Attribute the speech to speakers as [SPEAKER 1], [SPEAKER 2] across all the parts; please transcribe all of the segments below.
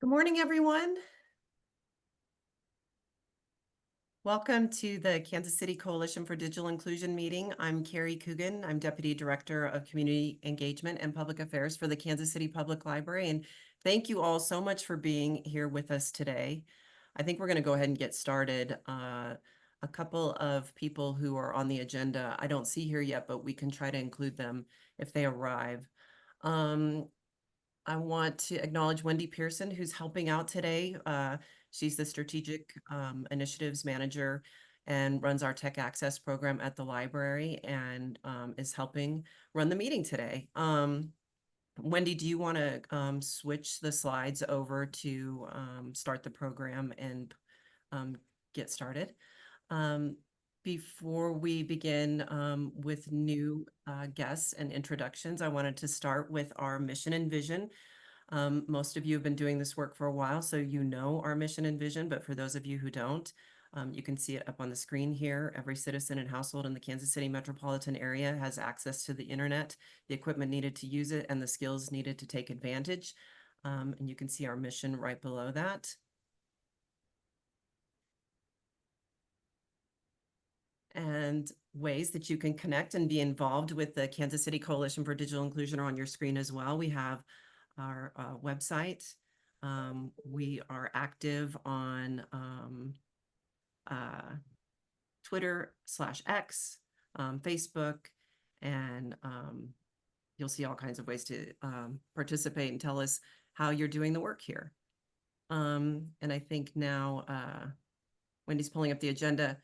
[SPEAKER 1] Good morning, everyone. Welcome to the Kansas City Coalition for Digital Inclusion meeting. I'm Carrie Coogan. I'm Deputy Director of Community Engagement and Public Affairs for the Kansas City Public Library. And thank you all so much for being here with us today. I think we're going to go ahead and get started. A couple of people who are on the agenda I don't see here yet, but we can try to include them if they arrive. I want to acknowledge Wendy Pearson, who's helping out today. She's the Strategic Initiatives Manager and runs our Tech Access program at the library and is helping run the meeting today. Wendy, do you want to switch the slides over to start the program and get started? Before we begin with new guests and introductions, I wanted to start with our mission and vision. Most of you have been doing this work for a while, so you know our mission and vision, but for those of you who don't, you can see it up on the screen here. Every citizen and household in the Kansas City metropolitan area has access to the internet, the equipment needed to use it, and the skills needed to take advantage. And you can see our mission right below that. And ways that you can connect and be involved with the Kansas City Coalition for Digital Inclusion are on your screen as well. We have our website. We are active on Twitter/X, Facebook, and you'll see all kinds of ways to participate and tell us how you're doing the work here. And I think now Wendy's pulling up the agenda.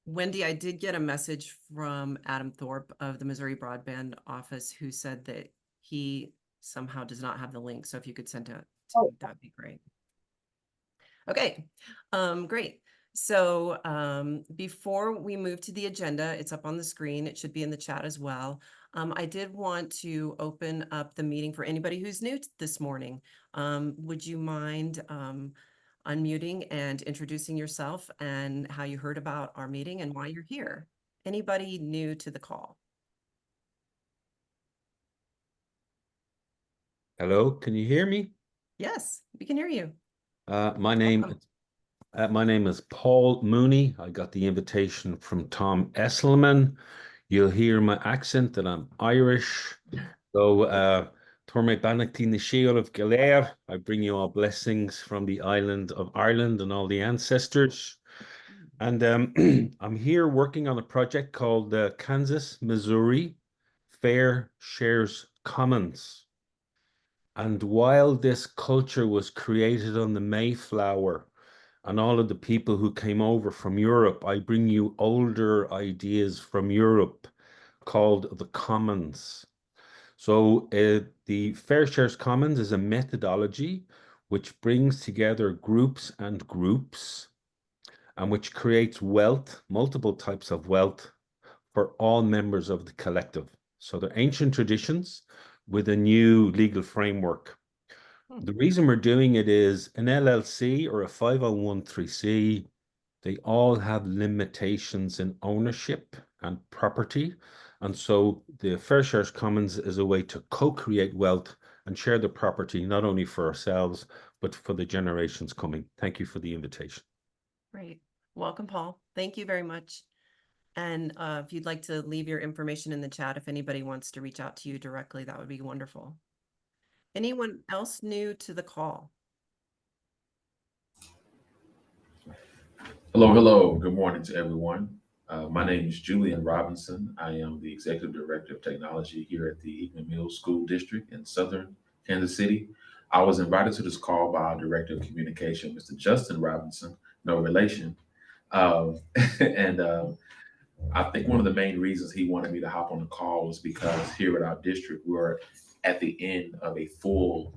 [SPEAKER 1] Wendy, I did get a message from Adam Thorp of the Missouri Broadband Office who said that he somehow does not have the link. So if you could send it to me, that'd be great. Okay, great. So before we move to the agenda, it's up on the screen. It should be in the chat as well. I did want to open up the meeting for anybody who's new this morning. Would you mind unmuting and introducing yourself and how you heard about our meeting and why you're here? Anybody new to the call?
[SPEAKER 2] Hello, can you hear me?
[SPEAKER 1] Yes, we can hear you.
[SPEAKER 2] My name is Paul Mooney. I got the invitation from Tom Esselman. You'll hear my accent that I'm Irish. So, Torme Banachty Nishiel of Galair. I bring you all blessings from the island of Ireland and all the ancestors. And I'm here working on a project called the Kansas, Missouri Fair Shares Commons. And while this culture was created on the Mayflower and all of the people who came over from Europe, I bring you older ideas from Europe called the Commons. So the Fair Shares Commons is a methodology which brings together groups and groups and which creates wealth, multiple types of wealth for all members of the collective. So they're ancient traditions with a new legal framework. The reason we're doing it is an LLC or a 501(c)(3), they all have limitations in ownership and property. And so the Fair Shares Commons is a way to co-create wealth and share the property, not only for ourselves, but for the generations coming. Thank you for the invitation.
[SPEAKER 1] Great. Welcome, Paul. Thank you very much. And if you'd like to leave your information in the chat, if anybody wants to reach out to you directly, that would be wonderful. Anyone else new to the call?
[SPEAKER 3] Hello. Good morning to everyone. My name is Julian Robinson. I am the Executive Director of Technology here at the Eastman Mills School District in Southern Kansas City. I was invited to this call by our Director of Communication, Mr. Justin Robinson, no relation. And I think one of the main reasons he wanted me to hop on the call was because here at our district, we're at the end of a full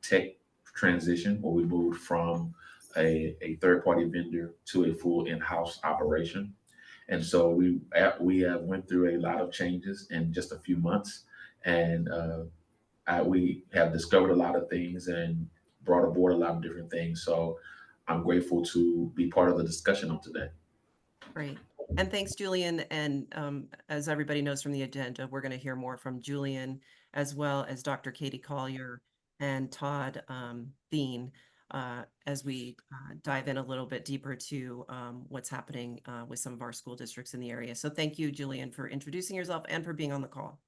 [SPEAKER 3] tech transition where we moved from a third-party vendor to a full in-house operation. And so we have went through a lot of changes in just a few months, and we have discovered a lot of things and brought aboard a lot of different things. So I'm grateful to be part of the discussion on today.
[SPEAKER 1] Great. And thanks, Julian. And as everybody knows from the agenda, we're going to hear more from Julian as well as Dr. Katie Collier and Todd Thien as we dive in a little bit deeper to what's happening with some of our school districts in the area. So thank you, Julian, for introducing yourself and for being on the call.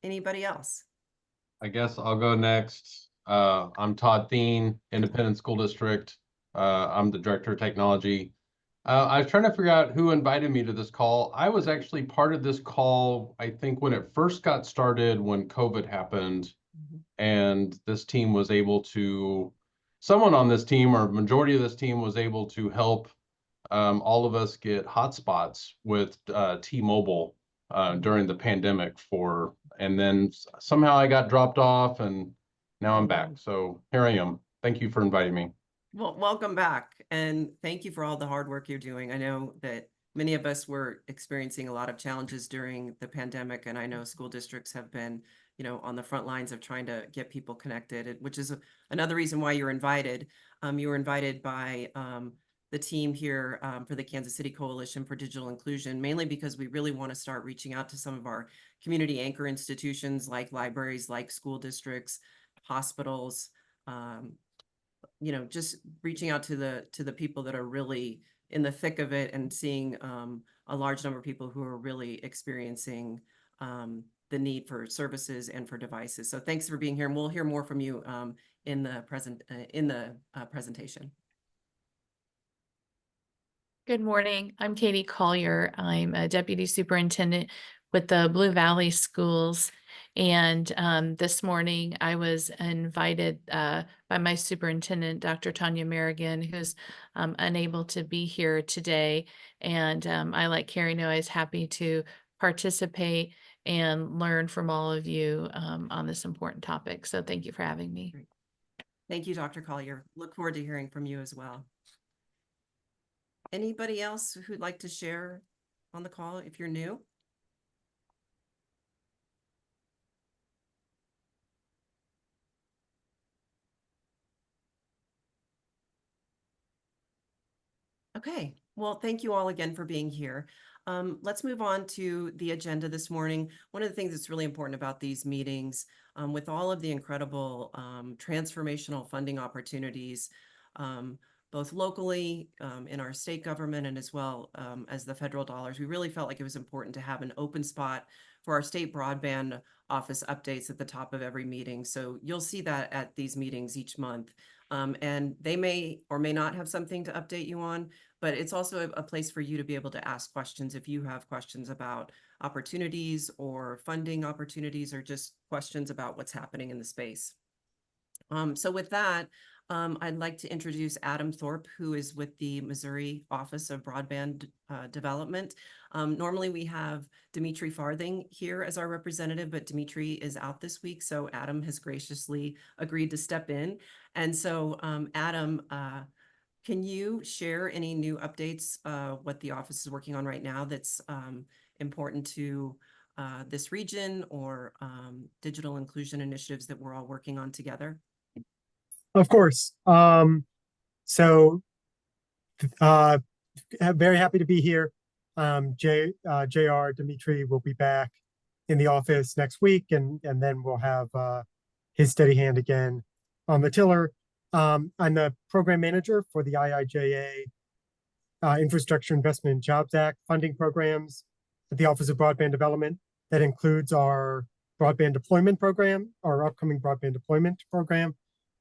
[SPEAKER 1] Anybody else?
[SPEAKER 4] I guess I'll go next. I'm Todd Thien, Independent School District. I'm the Director of Technology. I was trying to figure out who invited me to this call. I was actually part of this call, I think, when it first got started, when COVID happened, and this team was able to, someone on this team or majority of this team was able to help all of us get hotspots with T-Mobile during the pandemic and then somehow I got dropped off and now I'm back. So here I am. Thank you for inviting me.
[SPEAKER 1] Well, welcome back, and thank you for all the hard work you're doing. I know that many of us were experiencing a lot of challenges during the pandemic, and I know school districts have been, you know, on the front lines of trying to get people connected, which is another reason why you're invited. You were invited by the team here for the Kansas City Coalition for Digital Inclusion, mainly because we really want to start reaching out to some of our community anchor institutions like libraries, like school districts, hospitals, you know, just reaching out to the people that are really in the thick of it and seeing a large number of people who are really experiencing the need for services and for devices. So thanks for being here, and we'll hear more from you in the presentation.
[SPEAKER 5] Good morning. I'm Katie Collier. I'm a deputy superintendent with the Blue Valley Schools. And this morning I was invited by my superintendent, Dr. Tanya Merrigan, who's unable to be here today. And I, like Carrie, know I was happy to participate and learn from all of you on this important topic. So thank you for having me.
[SPEAKER 1] Thank you, Dr. Collier. Look forward to hearing from you as well. Anybody else who'd like to share on the call if you're new? Okay, well, thank you all again for being here. Let's move on to the agenda this morning. One of the things that's really important about these meetings, with all of the incredible transformational funding opportunities, both locally in our state government and as well as the federal dollars, we really felt like it was important to have an open spot for our state broadband office updates at the top of every meeting. So you'll see that at these meetings each month. And they may or may not have something to update you on, but it's also a place for you to be able to ask questions if you have questions about opportunities or funding opportunities or just questions about what's happening in the space. So with that, I'd like to introduce Adam Thorp, who is with the Missouri Office of Broadband Development. Normally we have Dimitri Farthing here as our representative, but Dimitri is out this week, so Adam has graciously agreed to step in. And so Adam, can you share any new updates, what the office is working on right now that's important to this region or digital inclusion initiatives that we're all working on together?
[SPEAKER 6] Of course. Very happy to be here. JR Dimitri will be back in the office next week, and then we'll have his steady hand again on the tiller. I'm the program manager for the IIJA Infrastructure Investment and Jobs Act funding programs at the Office of Broadband Development. That includes our broadband deployment program, our upcoming broadband deployment program,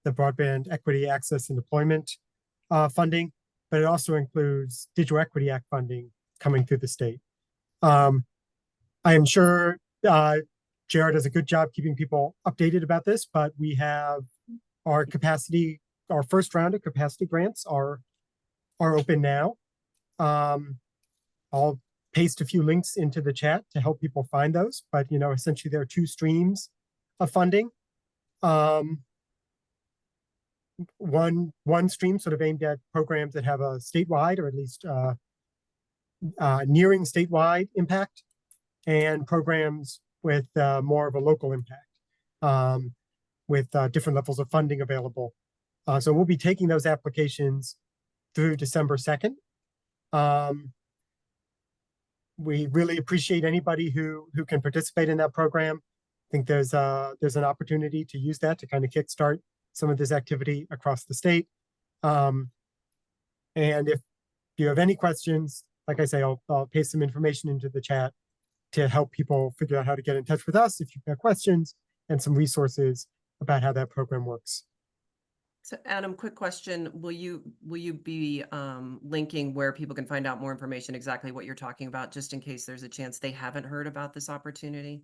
[SPEAKER 6] the Broadband Equity Access and Deployment funding, but it also includes Digital Equity Act funding coming through the state. I am sure JR does a good job keeping people updated about this, but we have our first round of capacity grants are open now. I'll paste a few links into the chat to help people find those, but essentially there are two streams of funding. One stream sort of aimed at programs that have a statewide or at least nearing statewide impact, and programs with more of a local impact, with different levels of funding available. So we'll be taking those applications through December 2nd. We really appreciate anybody who can participate in that program. think there's an opportunity to use that to kind of kickstart some of this activity across the state. And if you have any questions, like I say, I'll paste some information into the chat to help people figure out how to get in touch with us if you've got questions, and some resources about how that program works.
[SPEAKER 1] So Adam, quick question. Will you be linking where people can find out more information, exactly what you're talking about, just in case there's a chance they haven't heard about this opportunity?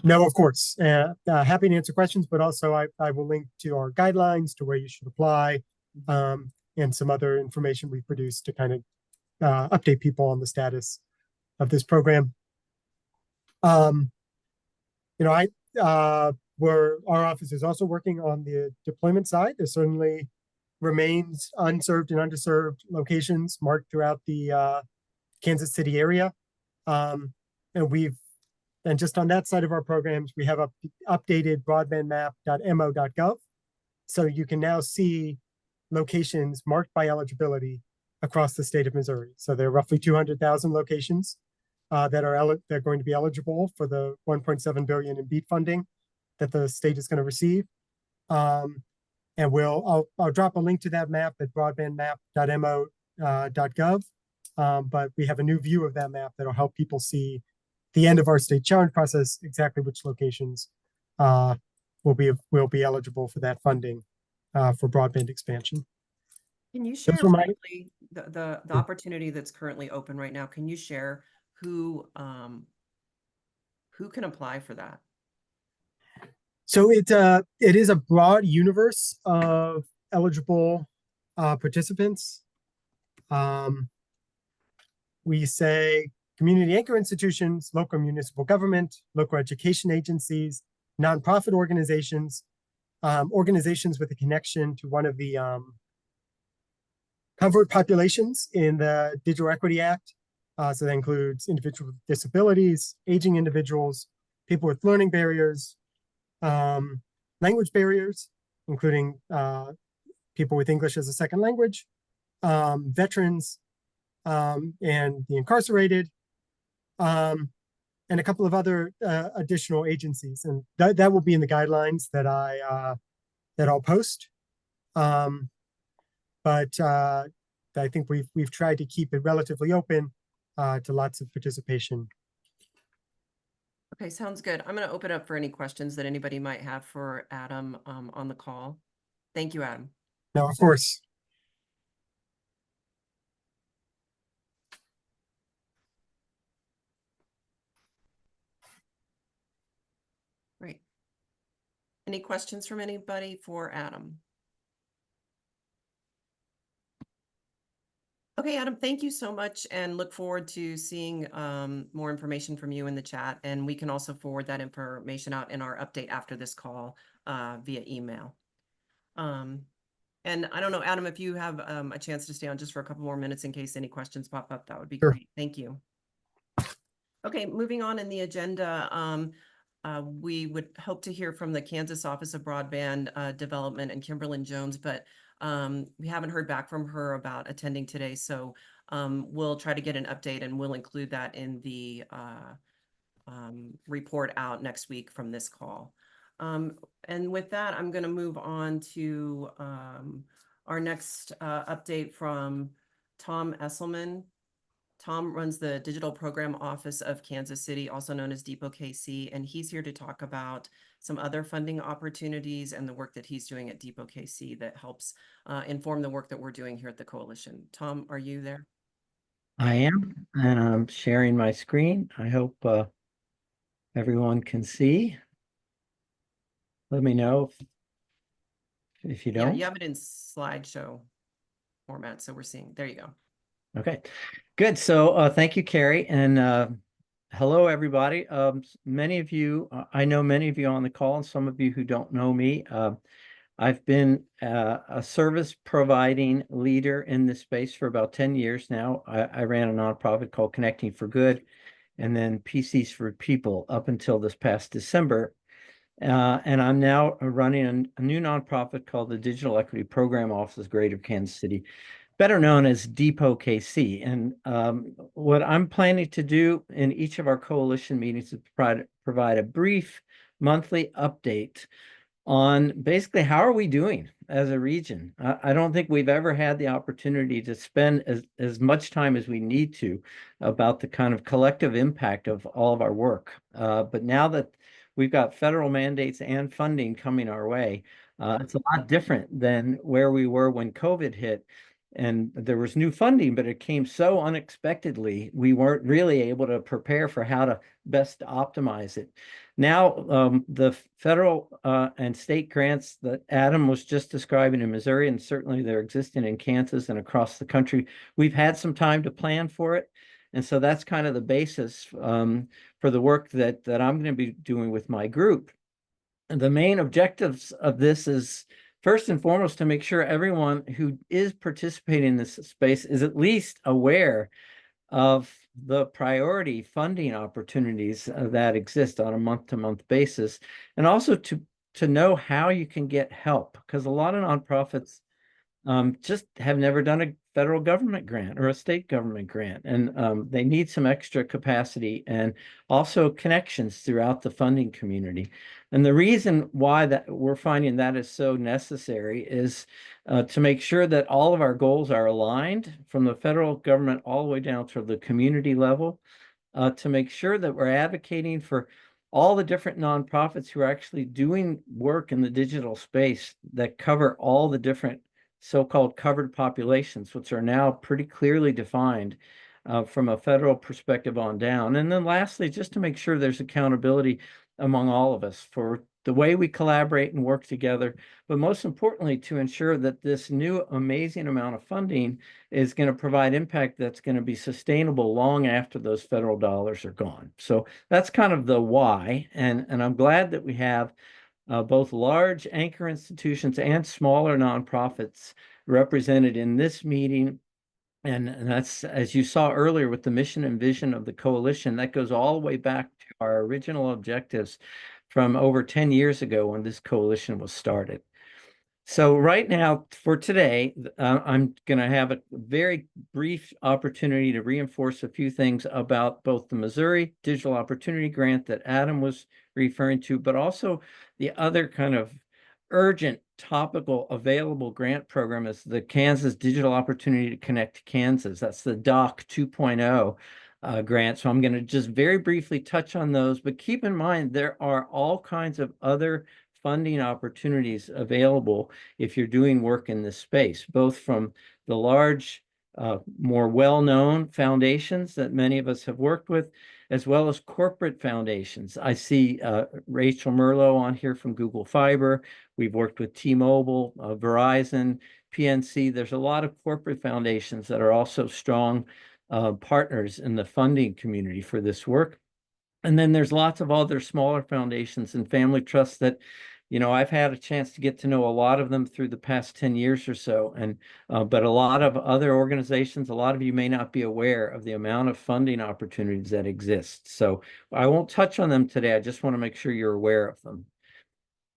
[SPEAKER 6] No, of course. Happy to answer questions, but also I will link to our guidelines, to where you should apply, and some other information we produced to kind of update people on the status of this program. Our office is also working on the deployment side. There certainly remains unserved and underserved locations marked throughout the Kansas City area. And just on that side of our programs, we have updated broadbandmap.mo.gov. So you can now see locations marked by eligibility across the state of Missouri. So there are roughly 200,000 locations they're going to be eligible for the $1.7 billion in BEAD funding that the state is going to receive. And I'll drop a link to that map at broadbandmap.mo.gov. But we have a new view of that map that'll help people see the end of our state challenge process, exactly which locations will be eligible for that funding for broadband expansion.
[SPEAKER 1] Can you share
[SPEAKER 6] my-
[SPEAKER 1] briefly the opportunity that's currently open right now? Can you share who can apply for that?
[SPEAKER 6] So it is a broad universe of eligible participants. We say community anchor institutions, local municipal government, local education agencies, nonprofit organizations, organizations with a connection to one of the covered populations in the Digital Equity Act. So that includes individuals with disabilities, aging individuals, people with learning barriers, language barriers, including people with English as a second language, veterans, and the incarcerated, and a couple of other additional agencies. And that will be in the guidelines that I'll post. But I think we've tried to keep it relatively open to lots of participation.
[SPEAKER 1] Okay, sounds good. I'm going to open up for any questions that anybody might have for Adam on the call. Thank you, Adam.
[SPEAKER 6] No, of course.
[SPEAKER 1] Great. Any questions from anybody for Adam? Okay, Adam, thank you so much, and look forward to seeing more information from you in the chat. And we can also forward that information out in our update after this call via email. And I don't know, Adam, if you have a chance to stay on just for a couple more minutes in case any questions pop up, that would be great. Thank you. Okay, moving on in the agenda, we would hope to hear from the Kansas Office of Broadband Development and Kimberlyn Jones, but we haven't heard back from her about attending today. So we'll try to get an update, and we'll include that in the report out next week from this call. And with that, I'm going to move on to our next update from Tom Esselman. Tom runs the Digital Program Office of Kansas City, also known as DEPO-KC, and he's here to talk about some other funding opportunities and the work that he's doing at DEPO-KC that helps inform the work that we're doing here at the Coalition. Tom, are you there?
[SPEAKER 7] I am, and I'm sharing my screen. I hope everyone can see. Let me know if you don't.
[SPEAKER 1] Yeah, you have it in slideshow format, so we're seeing. There you go.
[SPEAKER 7] Okay, good. So thank you, Carrie, and hello, everybody. Many of you, I know many of you on the call, and some of you who don't know me. I've been a service providing leader in this space for about 10 years now. I ran a nonprofit called Connecting for Good, and then PCs for People up until this past December. And I'm now running a new nonprofit called the Digital Equity Program Offices Greater Kansas City, better known as DEPO-KC. And what I'm planning to do in each of our coalition meetings is provide a brief monthly update on basically how are we doing as a region. I don't think we've ever had the opportunity to spend as much time as we need to about the kind of collective impact of all of our work. But now that we've got federal mandates and funding coming our way, it's a lot different than where we were when COVID hit. And there was new funding, but it came so unexpectedly, we weren't really able to prepare for how to best optimize it. Now, the federal and state grants that Adam was just describing in Missouri, and certainly they're existing in Kansas and across the country, we've had some time to plan for it. And so that's kind of the basis for the work that I'm going to be doing with my group. And the main objectives of this is, first and foremost, to make sure everyone who is participating in this space is at least aware of the priority funding opportunities that exist on a month-to-month basis, and also to know how you can get help, because a lot of nonprofits just have never done a federal government grant or a state government grant, and they need some extra capacity and also connections throughout the funding community. And the reason why that we're finding that is so necessary is to make sure that all of our goals are aligned from the federal government all the way down to the community level, to make sure that we're advocating for all the different nonprofits who are actually doing work in the digital space that cover all the different so-called covered populations, which are now pretty clearly defined from a federal perspective on down. And then lastly, just to make sure there's accountability among all of us for the way we collaborate and work together, but most importantly, to ensure that this new amazing amount of funding is going to provide impact that's going to be sustainable long after those federal dollars are gone. So that's kind of the why, and I'm glad that we have both large anchor institutions and smaller nonprofits represented in this meeting. And that's, as you saw earlier with the mission and vision of the coalition, that goes all the way back to our original objectives from over 10 years ago when this coalition was started. So right now, for today, I'm going to have a very brief opportunity to reinforce a few things about both the Missouri Digital Opportunity Grant that Adam was referring to, but also the other kind of urgent, topical, available grant program is the Kansas Digital Opportunity to Connect Kansas. That's the DOC 2.0 grant. So I'm going to just very briefly touch on those, but keep in mind there are all kinds of other funding opportunities available if you're doing work in this space, both from the large, more well-known foundations that many of us have worked with, as well as corporate foundations. I see Rachel Merlo on here from Google Fiber. We've worked with T-Mobile, Verizon, PNC. There's a lot of corporate foundations that are also strong partners in the funding community for this work. And then there's lots of other smaller foundations and family trusts that, you know, I've had a chance to get to know a lot of them through the past 10 years or so. And but a lot of other organizations, a lot of you may not be aware of the amount of funding opportunities that exist. So I won't touch on them today. I just want to make sure you're aware of them.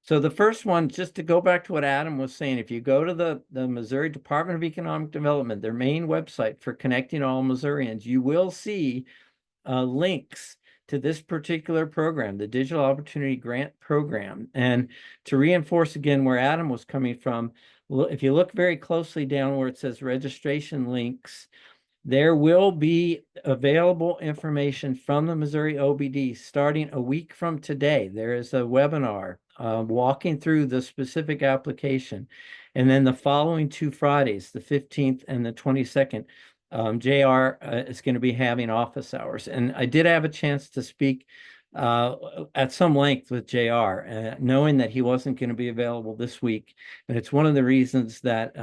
[SPEAKER 7] So the first one, just to go back to what Adam was saying, if you go to the Missouri Department of Economic Development, their main website for connecting all Missourians, you will see links to this particular program, the Digital Opportunity Grant Program. And to reinforce again where Adam was coming from, if you look very closely down where it says registration links, there will be available information from the Missouri OBD starting a week from today. There is a webinar walking through the specific application. And then the following 2 Fridays, the 15th and the 22nd, JR is going to be having office hours. And I did have a chance to speak at some length with JR, knowing that he wasn't going to be available this week. And it's one of the reasons that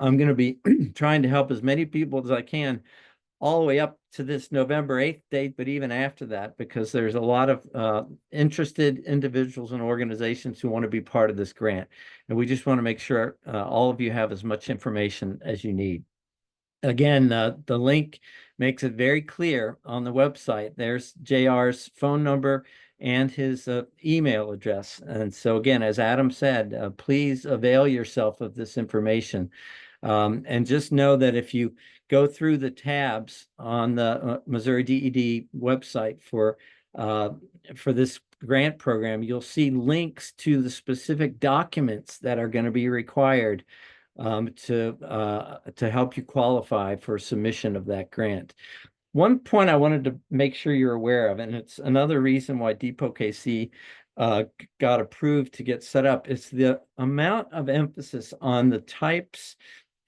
[SPEAKER 7] I'm going to be trying to help as many people as I can all the way up to this November 8th date, but even after that, because there's a lot of interested individuals and organizations who want to be part of this grant. And we just want to make sure all of you have as much information as you need. Again, the link makes it very clear on the website. There's JR's phone number and his email address. And so again, as Adam said, please avail yourself of this information. And just know that if you go through the tabs on the Missouri DED website for this grant program, you'll see links to the specific documents that are going to be required to help you qualify for submission of that grant. One point I wanted to make sure you're aware of, and it's another reason why DEPO-KC got approved to get set up, is the amount of emphasis on the types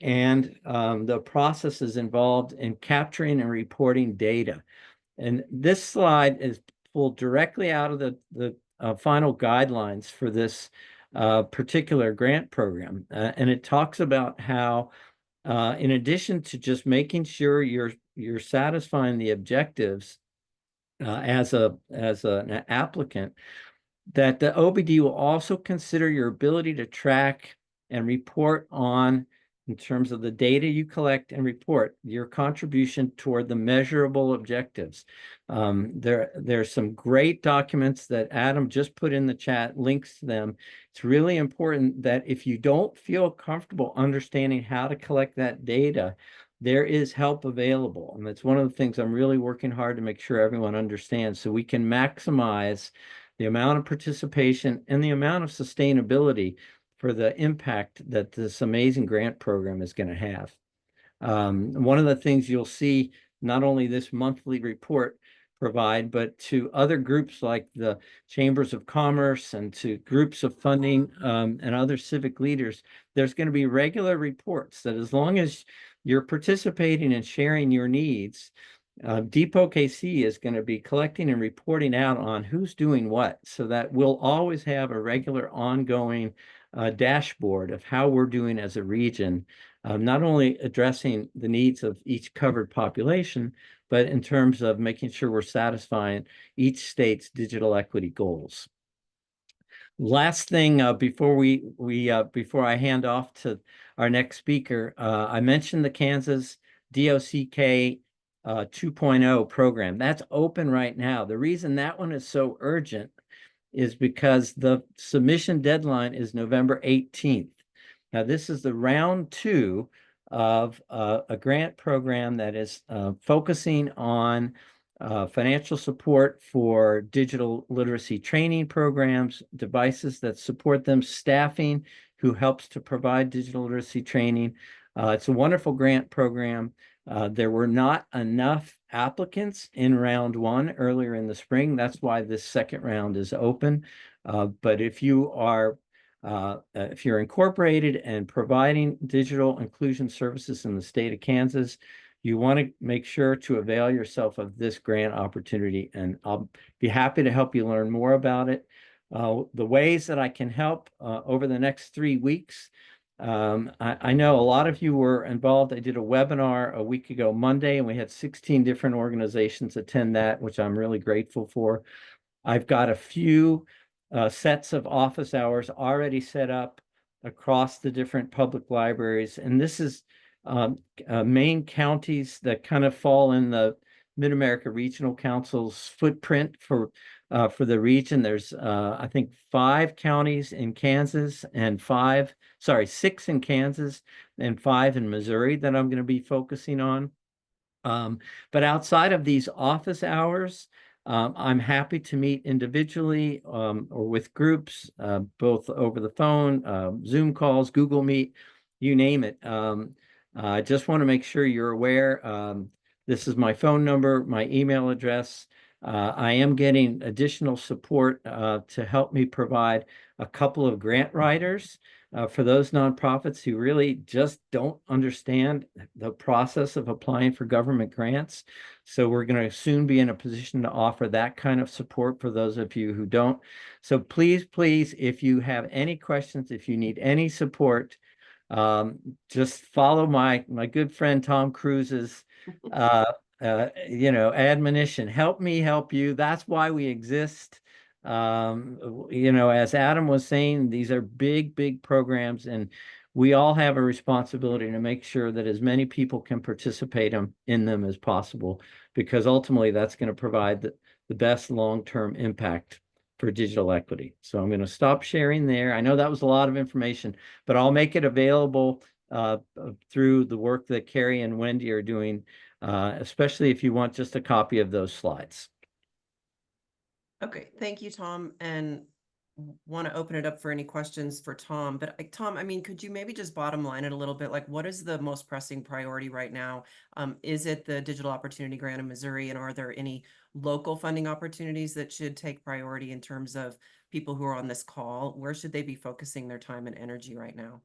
[SPEAKER 7] and the processes involved in capturing and reporting data. And this slide is pulled directly out of the final guidelines for this particular grant program. And it talks about how, in addition to just making sure you're satisfying the objectives as an applicant, that the OBD will also consider your ability to track and report on, in terms of the data you collect and report, your contribution toward the measurable objectives. There's some great documents that Adam just put in the chat, links to them. It's really important that if you don't feel comfortable understanding how to collect that data, there is help available. And that's one of the things I'm really working hard to make sure everyone understands, so we can maximize the amount of participation and the amount of sustainability for the impact that this amazing grant program is going to have. One of the things you'll see, not only this monthly report provide, but to other groups like the Chambers of Commerce and to groups of funding and other civic leaders, there's going to be regular reports that, as long as you're participating and sharing your needs, DEPO-KC is going to be collecting and reporting out on who's doing what, so that we'll always have a regular ongoing dashboard of how we're doing as a region, not only addressing the needs of each covered population, but in terms of making sure we're satisfying each state's digital equity goals. Last thing before I hand off to our next speaker, I mentioned the Kansas DOCK 2.0 program. That's open right now. The reason that one is so urgent is because the submission deadline is November 18th. Now, this is the round 2 of a grant program that is focusing on financial support for digital literacy training programs, devices that support them, staffing who helps to provide digital literacy training. It's a wonderful grant program. There were not enough applicants in round 1 earlier in the spring. That's why this second round is open. But if you're incorporated and providing digital inclusion services in the state of Kansas, you want to make sure to avail yourself of this grant opportunity, and I'll be happy to help you learn more about it. The ways that I can help over the next 3 weeks. I know a lot of you were involved. I did a webinar a week ago Monday, and we had 16 different organizations attend that, which I'm really grateful for. I've got a few sets of office hours already set up across the different public libraries, and this is main counties that kind of fall in the Mid-America Regional Council's footprint for the region. There's I think 5 counties in Kansas and 6 in Kansas and 5 in Missouri that I'm going to be focusing on. But outside of these office hours, I'm happy to meet individually or with groups, both over the phone, Zoom calls, Google Meet, you name it. I just want to make sure you're aware. This is my phone number, my email address. I am getting additional support to help me provide a couple of grant writers for those nonprofits who really just don't understand the process of applying for government grants. So we're going to soon be in a position to offer that kind of support for those of you who don't. So please, if you have any questions, if you need any support, just follow my good friend Tom Cruise's admonition. Help me help you. That's why we exist. As Adam was saying, these are big programs, and we all have a responsibility to make sure that as many people can participate in them as possible, because ultimately that's going to provide the best long-term impact for digital equity. So I'm going to stop sharing there. I know that was a lot of information, but I'll make it available through the work that Carrie and Wendy are doing, especially if you want just a copy of those slides.
[SPEAKER 1] Okay, thank you, Tom. And want to open it up for any questions for Tom. But Tom, I mean, could you maybe just bottom line it a little bit? Like, what is the most pressing priority right now? Is it the Digital Opportunity Grant in Missouri? And are there any local funding opportunities that should take priority in terms of people who are on this call? Where should they be focusing their time and energy right now?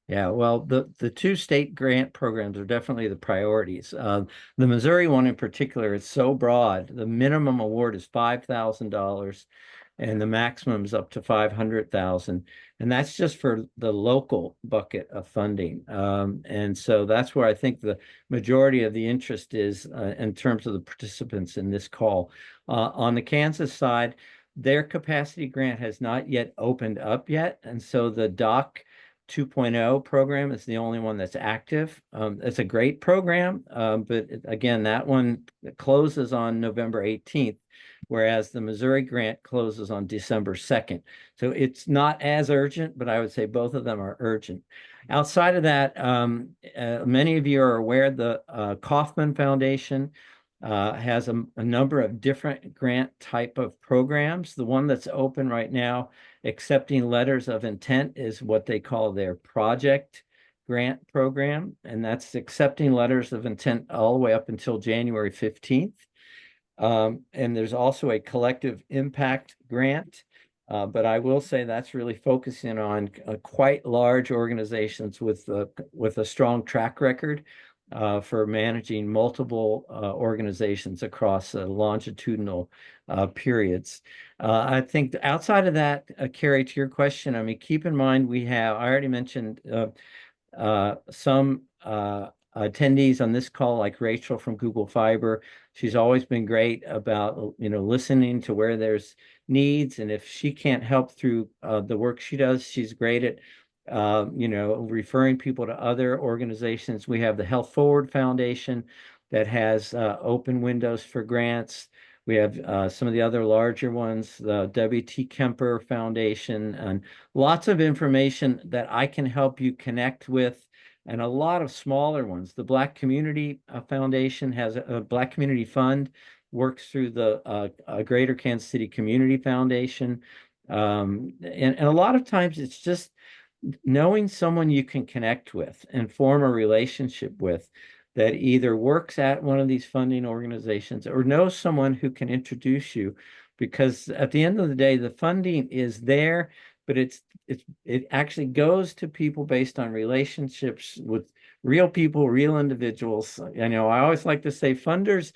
[SPEAKER 7] Yeah, well, the two state grant programs are definitely the priorities. The Missouri one in particular is so broad. The minimum award is $5,000 and the maximum is up to 500,000. And that's just for the local bucket of funding. And so that's where I think the majority of the interest is in terms of the participants in this call. On the Kansas side, their capacity grant has not yet opened up yet. And so the DOC 2.0 program is the only one that's active. It's a great program, but again, that one closes on November 18th, whereas the Missouri grant closes on December 2nd. So it's not as urgent, but I would say both of them are urgent. Outside of that, many of you are aware the Kauffman Foundation has a number of different grant type of programs. The one that's open right now, accepting letters of intent, is what they call their project grant program. And that's accepting letters of intent all the way up until January 15th. And there's also a collective impact grant. But I will say that's really focusing on quite large organizations with a strong track record for managing multiple organizations across longitudinal periods. I think outside of that, Carrie, to your question, I mean, keep in mind I already mentioned some attendees on this call, like Rachel from Google Fiber. She's always been great about, listening to where there's needs. And if she can't help through the work she does, she's great at referring people to other organizations. We have the Health Forward Foundation that has open windows for grants. We have some of the other larger ones, the W.T. Kemper Foundation, and lots of information that I can help you connect with, and a lot of smaller ones. The Black Community Foundation has a Black Community Fund, works through the Greater Kansas City Community Foundation. And a lot of times it's just knowing someone you can connect with and form a relationship with that either works at one of these funding organizations or knows someone who can introduce you, because at the end of the day, the funding is there, but it actually goes to people based on relationships with real people, real individuals. I always like to say funders,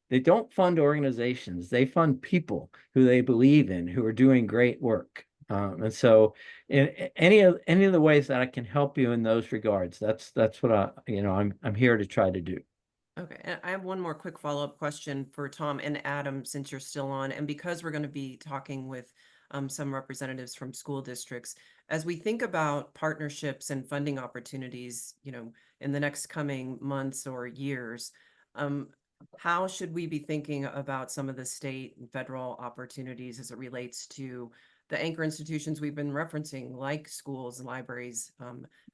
[SPEAKER 7] they don't fund organizations, they fund people who they believe in, who are doing great work. And so in any of the ways that I can help you in those regards, that's what I'm here to try to do.
[SPEAKER 1] Okay, and I have one more quick follow-up question for Tom and Adam, since you're still on, and because we're going to be talking with some representatives from school districts. As we think about partnerships and funding opportunities, in the next coming months or years, how should we be thinking about some of the state and federal opportunities as it relates to the anchor institutions we've been referencing, like schools, libraries,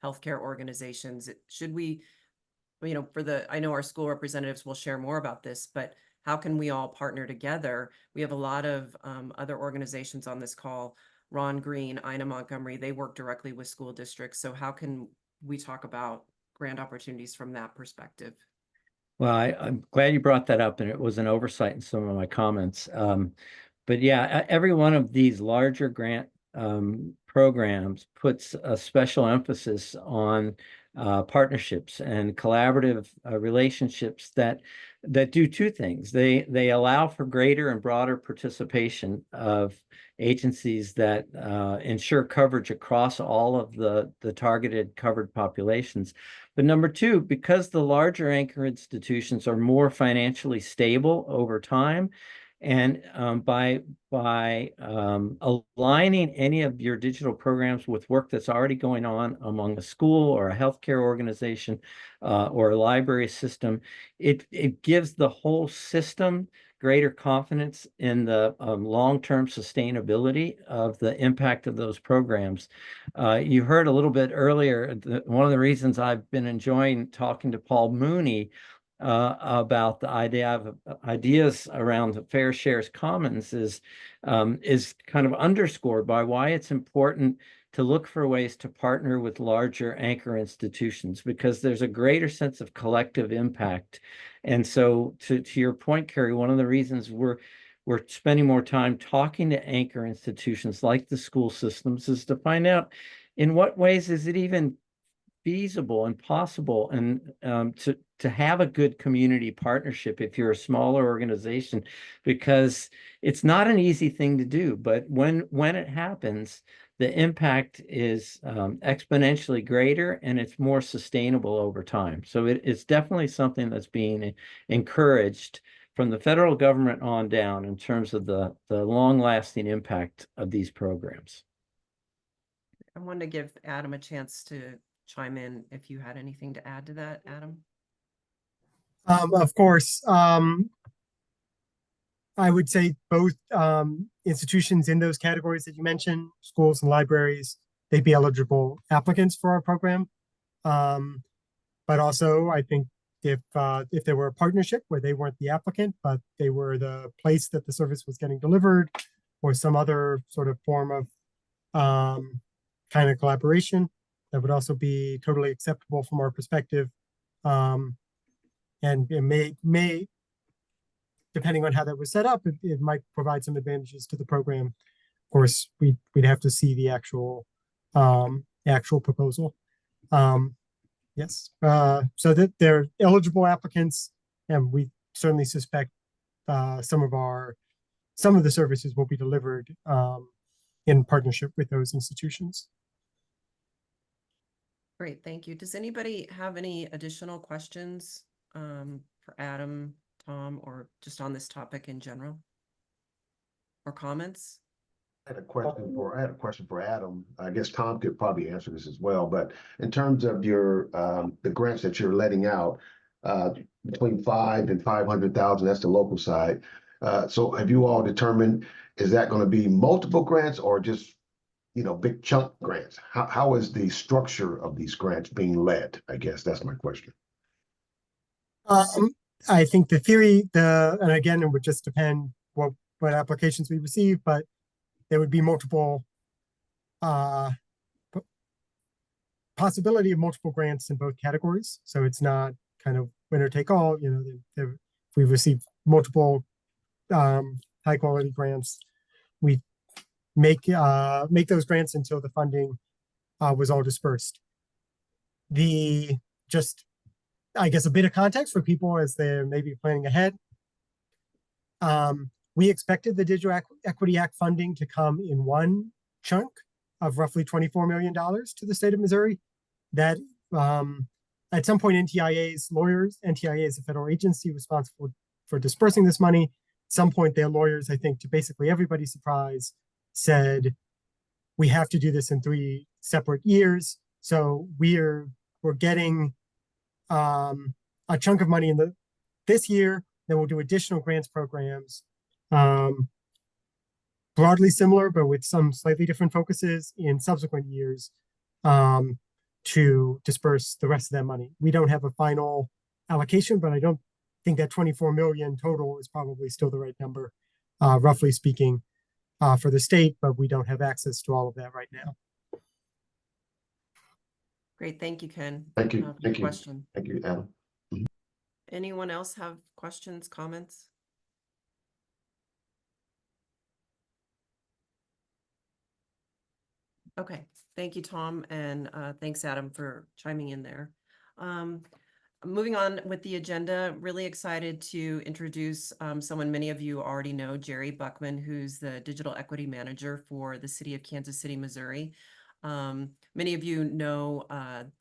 [SPEAKER 1] healthcare organizations? Should we, I know our school representatives will share more about this, but how can we all partner together? We have a lot of other organizations on this call, Ron Green, Ina Montgomery, they work directly with school districts. So how can we talk about grant opportunities from that perspective?
[SPEAKER 7] Well, I'm glad you brought that up, and it was an oversight in some of my comments. But yeah, every one of these larger grant programs puts a special emphasis on partnerships and collaborative relationships that do two things. They allow for greater and broader participation of agencies that ensure coverage across all of the targeted covered populations. But number two, because the larger anchor institutions are more financially stable over time, and by aligning any of your digital programs with work that's already going on among a school or a healthcare organization or a library system, it gives the whole system greater confidence in the long-term sustainability of the impact of those programs. You heard a little bit earlier, one of the reasons I've been enjoying talking to Paul Mooney about the ideas around the Fair Shares Commons is kind of underscored by why it's important to look for ways to partner with larger anchor institutions, because there's a greater sense of collective impact. And so to your point, Carrie, one of the reasons we're spending more time talking to anchor institutions like the school systems is to find out in what ways is it even feasible and possible and to have a good community partnership if you're a smaller organization, because it's not an easy thing to do, but when it happens, the impact is exponentially greater and it's more sustainable over time. So it's definitely something that's being encouraged from the federal government on down in terms of the long-lasting impact of these programs.
[SPEAKER 1] I wanted to give Adam a chance to chime in if you had anything to add to that, Adam.
[SPEAKER 6] Of course, I would say both institutions in those categories that you mentioned, schools and libraries, they'd be eligible applicants for our program. But also, I think if there were a partnership where they weren't the applicant, but they were the place that the service was getting delivered, or some other sort of form of kind of collaboration, that would also be totally acceptable from our perspective. And it may, depending on how that was set up, it might provide some advantages to the program. Of course, we'd have to see the actual proposal. Yes, so that they're eligible applicants, and we certainly suspect some of the services will be delivered in partnership with those institutions.
[SPEAKER 1] Great, thank you. Does anybody have any additional questions for Adam, Tom, or just on this topic in general? Or comments?
[SPEAKER 8] I had a question for Adam. I guess Tom could probably answer this as well, but in terms of your the grants that you're letting out, between 5 and 500,000, that's the local side. So have you all determined, is that going to be multiple grants or just, big chunk grants? How is the structure of these grants being led? I guess that's my question.
[SPEAKER 6] I think the theory, and again, it would just depend what applications we receive, but there would be multiple possibility of multiple grants in both categories. So it's not kind of winner take all. If we receive multiple high quality grants, we make those grants until the funding was all dispersed. I guess a bit of context for people as they're maybe planning ahead. We expected the Digital Equity Act funding to come in one chunk of roughly $24 million to the state of Missouri. That at some point, NTIA is a federal agency responsible for dispersing this money. At some point, their lawyers, I think, to basically everybody's surprise, said, we have to do this in 3 separate years. So we're getting a chunk of money in this year, then we'll do additional grants programs, broadly similar, but with some slightly different focuses in subsequent years to disperse the rest of that money. We don't have a final allocation, but I don't think that 24 million total is probably still the right number, roughly speaking, for the state, but we don't have access to all of that right now.
[SPEAKER 1] Great, thank you, Ken.
[SPEAKER 8] Thank you. Thank you.
[SPEAKER 1] Question.
[SPEAKER 8] Thank you, Adam.
[SPEAKER 1] Anyone else have questions, comments? Okay, thank you, Tom, and thanks, Adam, for chiming in there. Moving on with the agenda, really excited to introduce someone many of you already know, Jerry Buckman, who's the Digital Equity Manager for the City of Kansas City, Missouri. Many of you know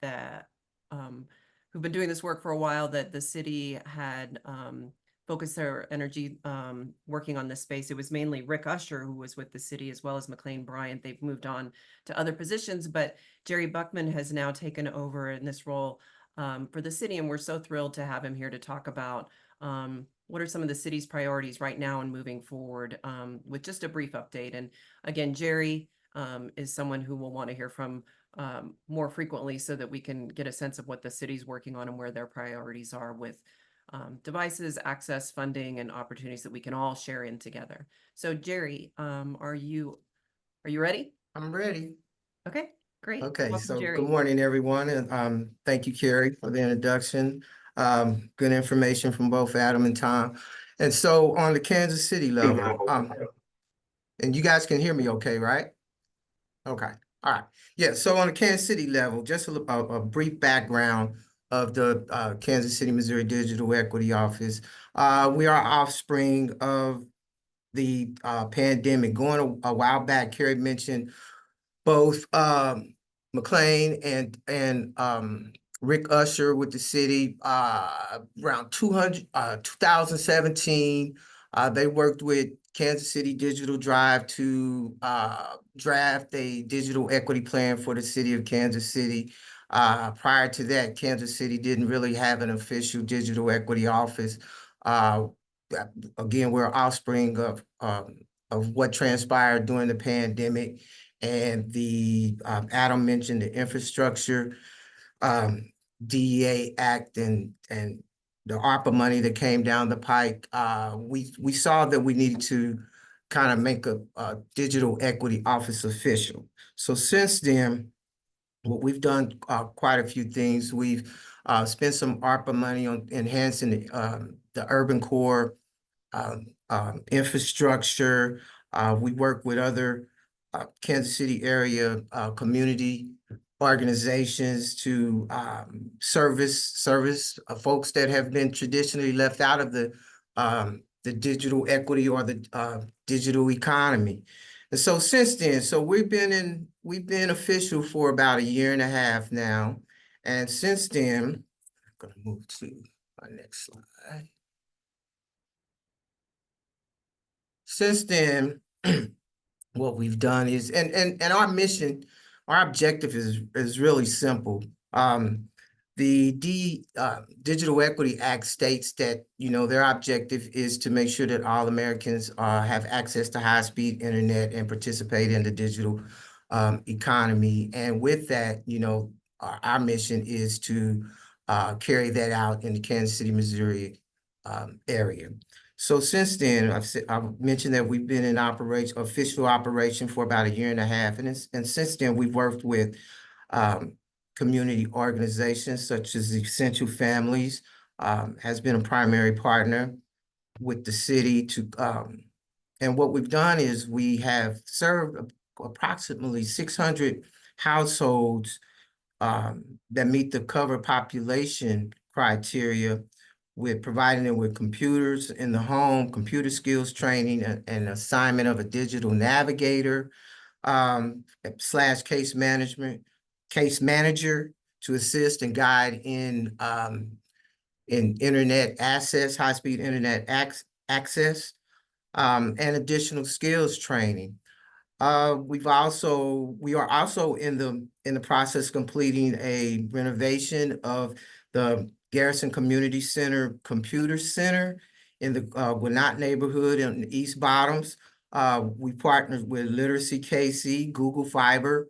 [SPEAKER 1] that who've been doing this work for a while, that the city had focused their energy working on this space. It was mainly Rick Usher who was with the city, as well as McLean Bryant. They've moved on to other positions, but Jerry Buckman has now taken over in this role for the city, and we're so thrilled to have him here to talk about what are some of the city's priorities right now and moving forward, with just a brief update. And again, Jerry is someone who we'll want to hear from more frequently so that we can get a sense of what the city's working on and where their priorities are with devices, access, funding, and opportunities that we can all share in together. So Jerry, are you ready?
[SPEAKER 9] I'm ready.
[SPEAKER 1] Okay, great.
[SPEAKER 9] Okay,
[SPEAKER 1] Welcome,
[SPEAKER 9] so
[SPEAKER 1] Jerry.
[SPEAKER 9] good morning, everyone, and thank you, Carrie, for the introduction. Good information from both Adam and Tom. And so on the Kansas City level, and you guys can hear me okay, right? Okay, all right. Yeah, so on the Kansas City level, just a brief background of the Kansas City, Missouri Digital Equity Office. We are offspring of the pandemic. Going a while back, Carrie mentioned both McLean and Rick Usher with the city around 2017. They worked with Kansas City Digital Drive to draft a digital equity plan for the city of Kansas City. Prior to that, Kansas City didn't really have an official digital equity office. Again, we're offspring of what transpired during the pandemic. And the Adam mentioned the infrastructure, DEA Act, and the ARPA money that came down the pike. We saw that we needed to kind of make a digital equity office official. So since then, what we've done quite a few things. We've spent some ARPA money on enhancing the urban core infrastructure. We work with other Kansas City area community organizations to service folks that have been traditionally left out of the digital equity or the digital economy. And so since then, so we've been official for about 1.5 years now. And since then, I'm gonna move to my next slide. Since then, what we've done is, and our mission, our objective is really simple. The Digital Equity Act states that, their objective is to make sure that all Americans have access to high-speed internet and participate in the digital economy. And with that, our mission is to carry that out in the Kansas City, Missouri area. So since then, I've mentioned that we've been in official operation for about 1.5 years. And since then, we've worked with community organizations such as Essential Families, has been a primary partner with the city and what we've done is we have served approximately 600 households that meet the covered population criteria, with providing them with computers in the home, computer skills training, and assignment of a digital navigator / case manager to assist and guide in internet access, high-speed internet access, and additional skills training. We are also in the process of completing a renovation of the Garrison Community Center Computer Center in the Gwinnett neighborhood in the East Bottoms. We partnered with Literacy KC, Google Fiber,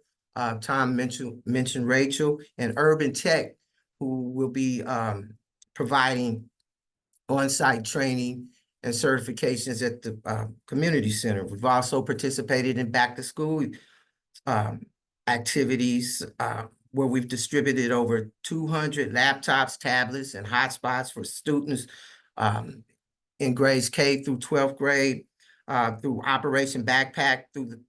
[SPEAKER 9] Tom mentioned Rachel, and Urban Tech, who will be providing on-site training and certifications at the community center. We've also participated in back-to-school activities where we've distributed over 200 laptops, tablets, and hotspots for students in grades K through 12th grade through Operation Backpack through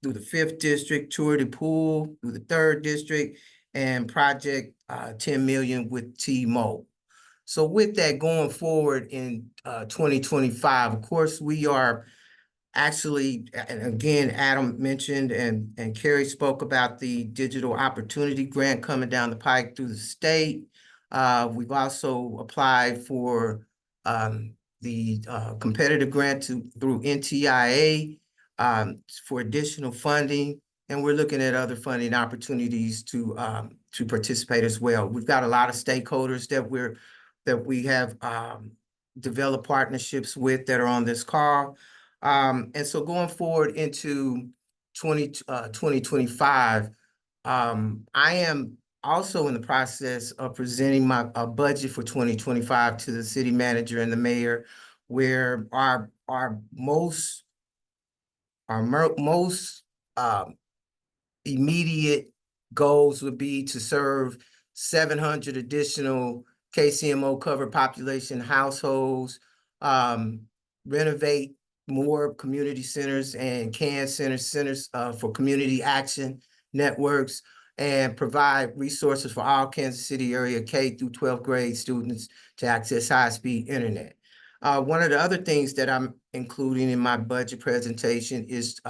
[SPEAKER 9] the 5th District, Tour de Pool through the 3rd District, and Project 10 Million with T-Mobile. So with that, going forward in 2025, of course, we are actually, and again, Adam mentioned and Carrie spoke about the Digital Opportunity Grant coming down the pike through the state. We've also applied for the competitive grant through NTIA for additional funding, and we're looking at other funding opportunities to participate as well. We've got a lot of stakeholders that we have developed partnerships with that are on this call. And so going forward into 2025, I am also in the process of presenting my budget for 2025 to the city manager and the mayor, where our most immediate goals would be to serve 700 additional KCMO covered population households, renovate more community centers and centers for community action networks, and provide resources for all Kansas City area K through 12th grade students to access high-speed internet. One of the other things that I'm including in my budget presentation is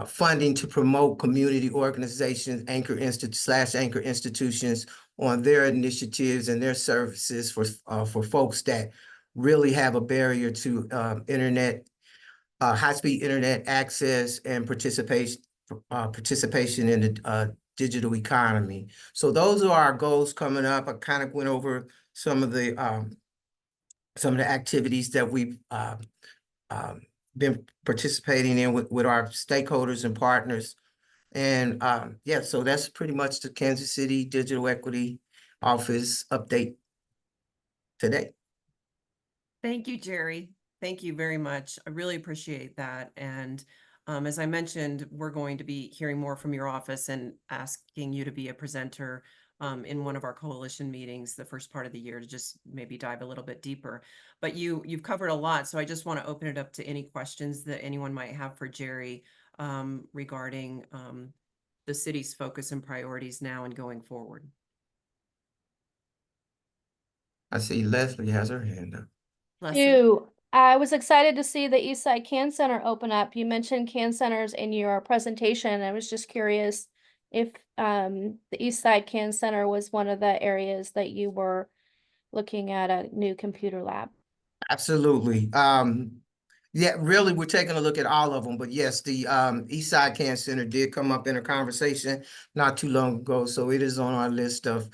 [SPEAKER 9] funding to promote community organizations, anchor institutions on their initiatives and their services for folks that really have a barrier to internet, high-speed internet access and participation in the digital economy. So those are our goals coming up. I kind of went over some of the activities that we've been participating in with our stakeholders and partners. And yeah, so that's pretty much the Kansas City Digital Equity Office update today.
[SPEAKER 1] Thank you, Jerry. Thank you very much. I really appreciate that. And as I mentioned, we're going to be hearing more from your office and asking you to be a presenter in one of our coalition meetings the first part of the year to just maybe dive a little bit deeper. But you've covered a lot, so I just want to open it up to any questions that anyone might have for Jerry regarding the city's focus and priorities now and going forward.
[SPEAKER 9] I see Leslie has her hand up.
[SPEAKER 1] Leslie?
[SPEAKER 10] I was excited to see the Eastside Can Center open up. You mentioned can centers in your presentation. I was just curious if the Eastside Can Center was one of the areas that you were looking at a new computer lab.
[SPEAKER 9] Absolutely. Yeah, really, we're taking a look at all of them. But yes, the Eastside Can Center did come up in a conversation not too long ago. So it is on our list of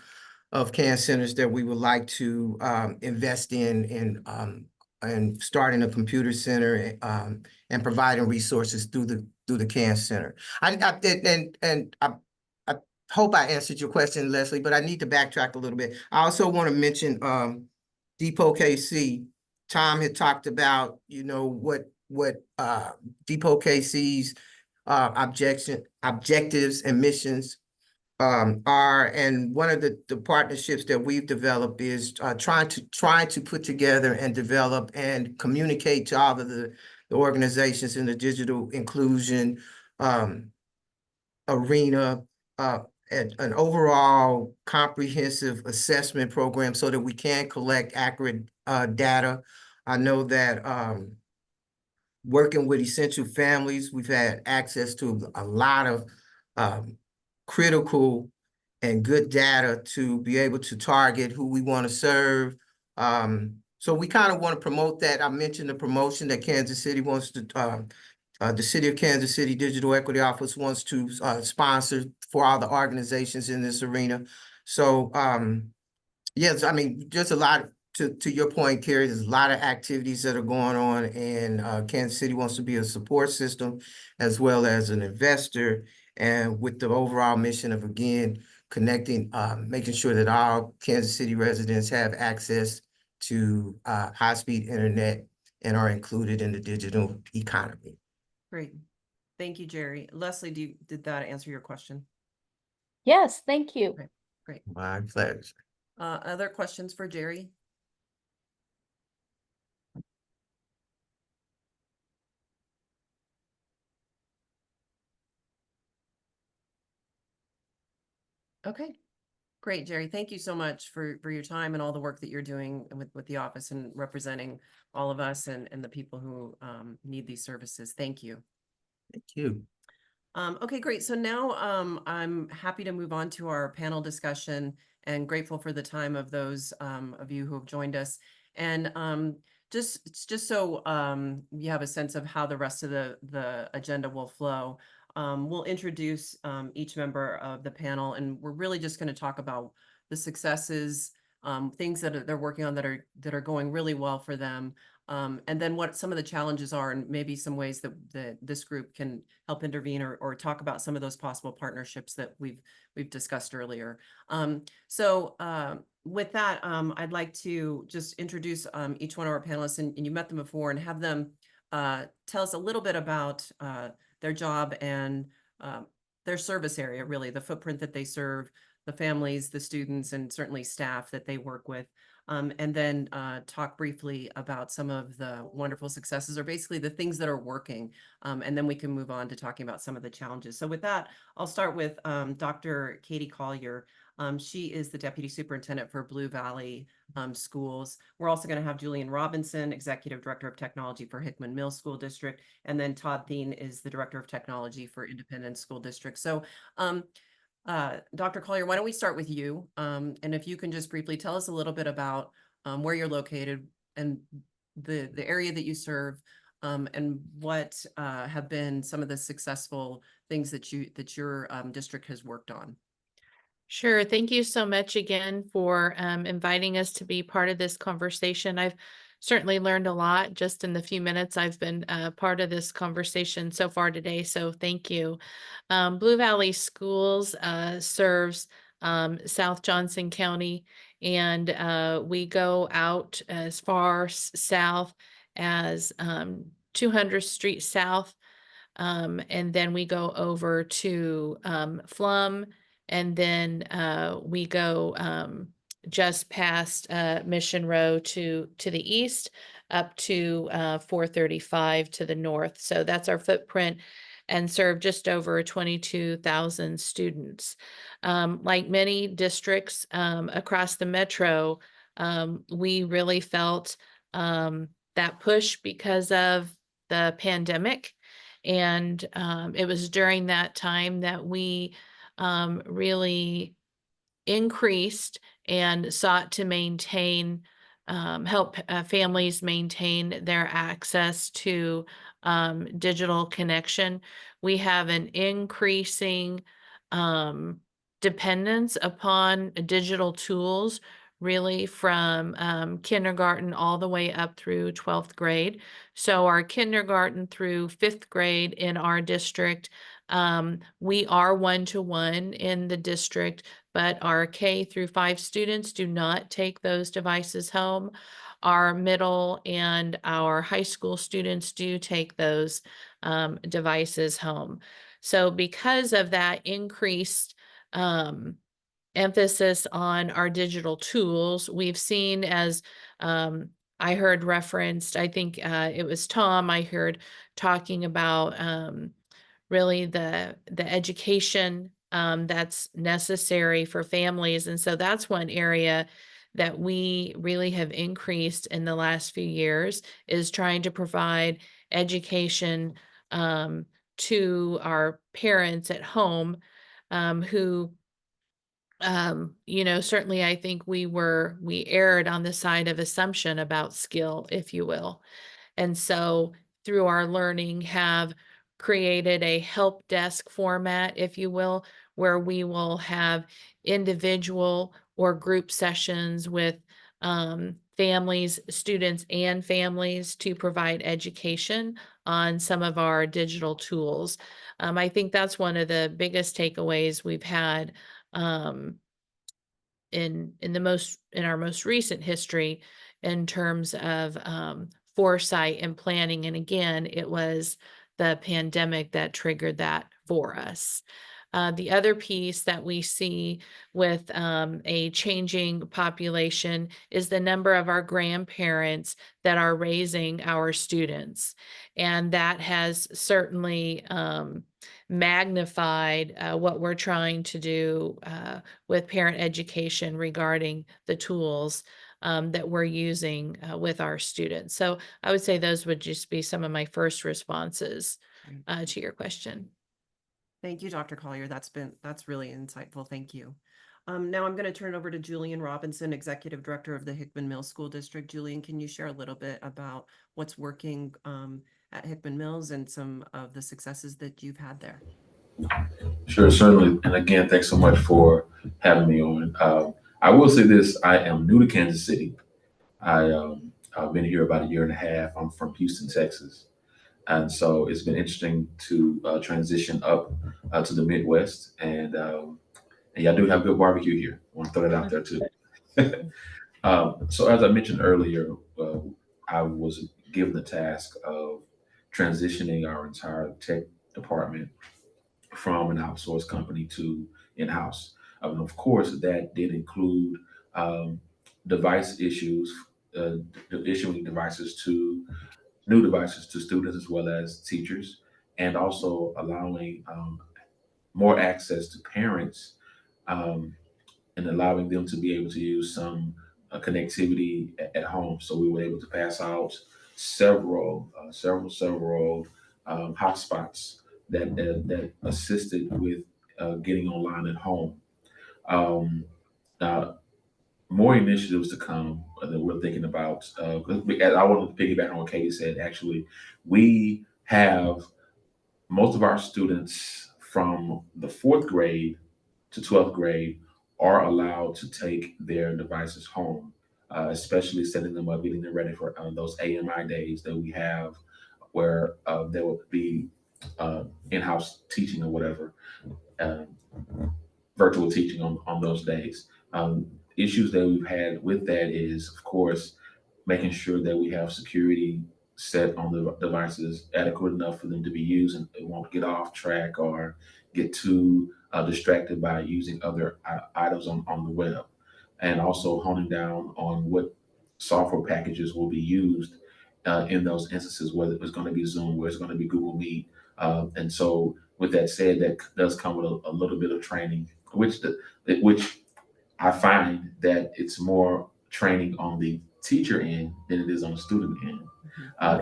[SPEAKER 9] can centers that we would like to invest in and starting a computer center and providing resources through the can center. I hope I answered your question, Leslie, but I need to backtrack a little bit. I also want to mention DEPO-KC. Tom had talked about, you know, what DEPO-KC's objectives and missions are, and one of the partnerships that we've developed is trying to put together and develop and communicate to all of the organizations in the digital inclusion arena an overall comprehensive assessment program so that we can collect accurate data. I know that working with essential families, we've had access to a lot of critical and good data to be able to target who we want to serve. So we kind of want to promote that. I mentioned the promotion that Kansas City wants to, the City of Kansas City Digital Equity Office wants to sponsor for all the organizations in this arena. So yes, I mean, just a lot to your point, Carrie, there's a lot of activities that are going on, and Kansas City wants to be a support system as well as an investor, and with the overall mission of, again, connecting, making sure that all Kansas City residents have access to high-speed internet and are included in the digital economy.
[SPEAKER 1] Great. Thank you, Jerry. Leslie, did that answer your question?
[SPEAKER 10] Yes, thank you.
[SPEAKER 1] Okay, great.
[SPEAKER 9] My pleasure.
[SPEAKER 1] Other questions for Jerry? Okay, great, Jerry. Thank you so much for your time and all the work that you're doing with the office and representing all of us and the people who need these services. Thank you.
[SPEAKER 9] Thank you.
[SPEAKER 1] Okay, great. So now I'm happy to move on to our panel discussion and grateful for the time of those of you who have joined us. And just so you have a sense of how the rest of the agenda will flow, we'll introduce each member of the panel, and we're really just going to talk about the successes, things that they're working on that are going really well for them, and then what some of the challenges are, and maybe some ways that this group can help intervene or talk about some of those possible partnerships that we've discussed earlier. With that, I'd like to just introduce each one of our panelists, and you met them before, and have them tell us a little bit about their job and their service area, really, the footprint that they serve, the families, the students, and certainly staff that they work with. And then talk briefly about some of the wonderful successes, or basically the things that are working. And then we can move on to talking about some of the challenges. So with that, I'll start with Dr. Katie Collier. She is the Deputy Superintendent for Blue Valley Schools. We're also going to have Julian Robinson, Executive Director of Technology for Hickman Mills School District. And then Todd Thien is the Director of Technology for Independence School District. So Dr. Collier, why don't we start with you? And if you can just briefly tell us a little bit about where you're located and the area that you serve, and what have been some of the successful things that your district has worked on.
[SPEAKER 5] Sure. Thank you so much again for inviting us to be part of this conversation. I've certainly learned a lot just in the few minutes I've been part of this conversation so far today. So thank you. Blue Valley Schools serves South Johnson County, and we go out as far south as 200th Street South, and then we go over to Flum. And then we go just past Mission Row to the east, up to 435 to the north. So that's our footprint, and serve just over 22,000 students. Like many districts across the metro, we really felt that push because of the pandemic. And it was during that time that we really increased and sought to maintain, help families maintain their access to digital connection. We have an increasing dependence upon digital tools, really from kindergarten all the way up through 12th grade. So our kindergarten through 5th grade in our district, we are 1-to-1 in the district, but our K through 5 students do not take those devices home. Our middle and our high school students do take those devices home. So because of that increased emphasis on our digital tools, we've seen, as I heard referenced, I think it was Tom, I heard talking about really the education that's necessary for families. And so that's one area that we really have increased in the last few years, is trying to provide education to our parents at home, who certainly I think we erred on the side of assumption about skill, if you will. And so through our learning have created a help desk format, if you will, where we will have individual or group sessions with families, students and families, to provide education on some of our digital tools. I think that's one of the biggest takeaways we've had in our most recent history, in terms of foresight and planning. And again, it was the pandemic that triggered that for us. The other piece that we see with a changing population is the number of our grandparents that are raising our students. And that has certainly magnified what we're trying to do with parent education regarding the tools that we're using with our students. So I would say those would just be some of my first responses to your question.
[SPEAKER 1] Thank you, Dr. Collier. That's really insightful. Thank you. Now I'm going to turn it over to Julian Robinson, Executive Director of the Hickman Mills School District. Julian, can you share a little bit about what's working at Hickman Mills and some of the successes that you've had there?
[SPEAKER 3] Sure, certainly. And again, thanks so much for having me on. I will say this: I am new to Kansas City. I I've been here about a year and a half. I'm from Houston, Texas. And so it's been interesting to transition up to the Midwest. And y'all do have good barbecue here. I want to throw that out there too. So as I mentioned earlier, I was given the task of transitioning our entire tech department from an outsourced company to in-house. Of course, that did include device issues, issuing new devices to students as well as teachers, and also allowing more access to parents, and allowing them to be able to use some connectivity at home. So we were able to pass out several hotspots that assisted with getting online at home. Now, more initiatives to come that we're thinking about. I want to piggyback on what Katie said. Actually, we have most of our students from the 4th grade to 12th grade are allowed to take their devices home, especially setting them up, getting them ready for those AMI days that we have where there will be in-house teaching or whatever, uh, virtual teaching on those days. Issues that we've had with that is, of course, making sure that we have security set on the devices adequate enough for them to be used and it won't get off track or get too distracted by using other items on the web. And also honing down on what software packages will be used in those instances, whether it's going to be Zoom, whether it's going to be Google Meet. And so with that said, that does come with a little bit of training, which I find that it's more training on the teacher end than it is on the student end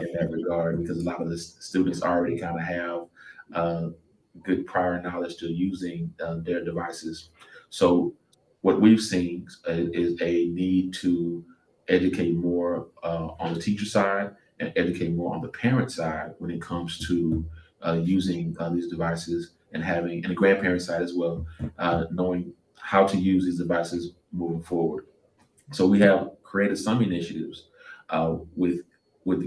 [SPEAKER 3] in that regard, because a lot of the students already kind of have good prior knowledge to using their devices. So what we've seen is a need to educate more on the teacher side and educate more on the parent side when it comes to using these devices, and the grandparent side as well, knowing how to use these devices moving forward. So we have created some initiatives with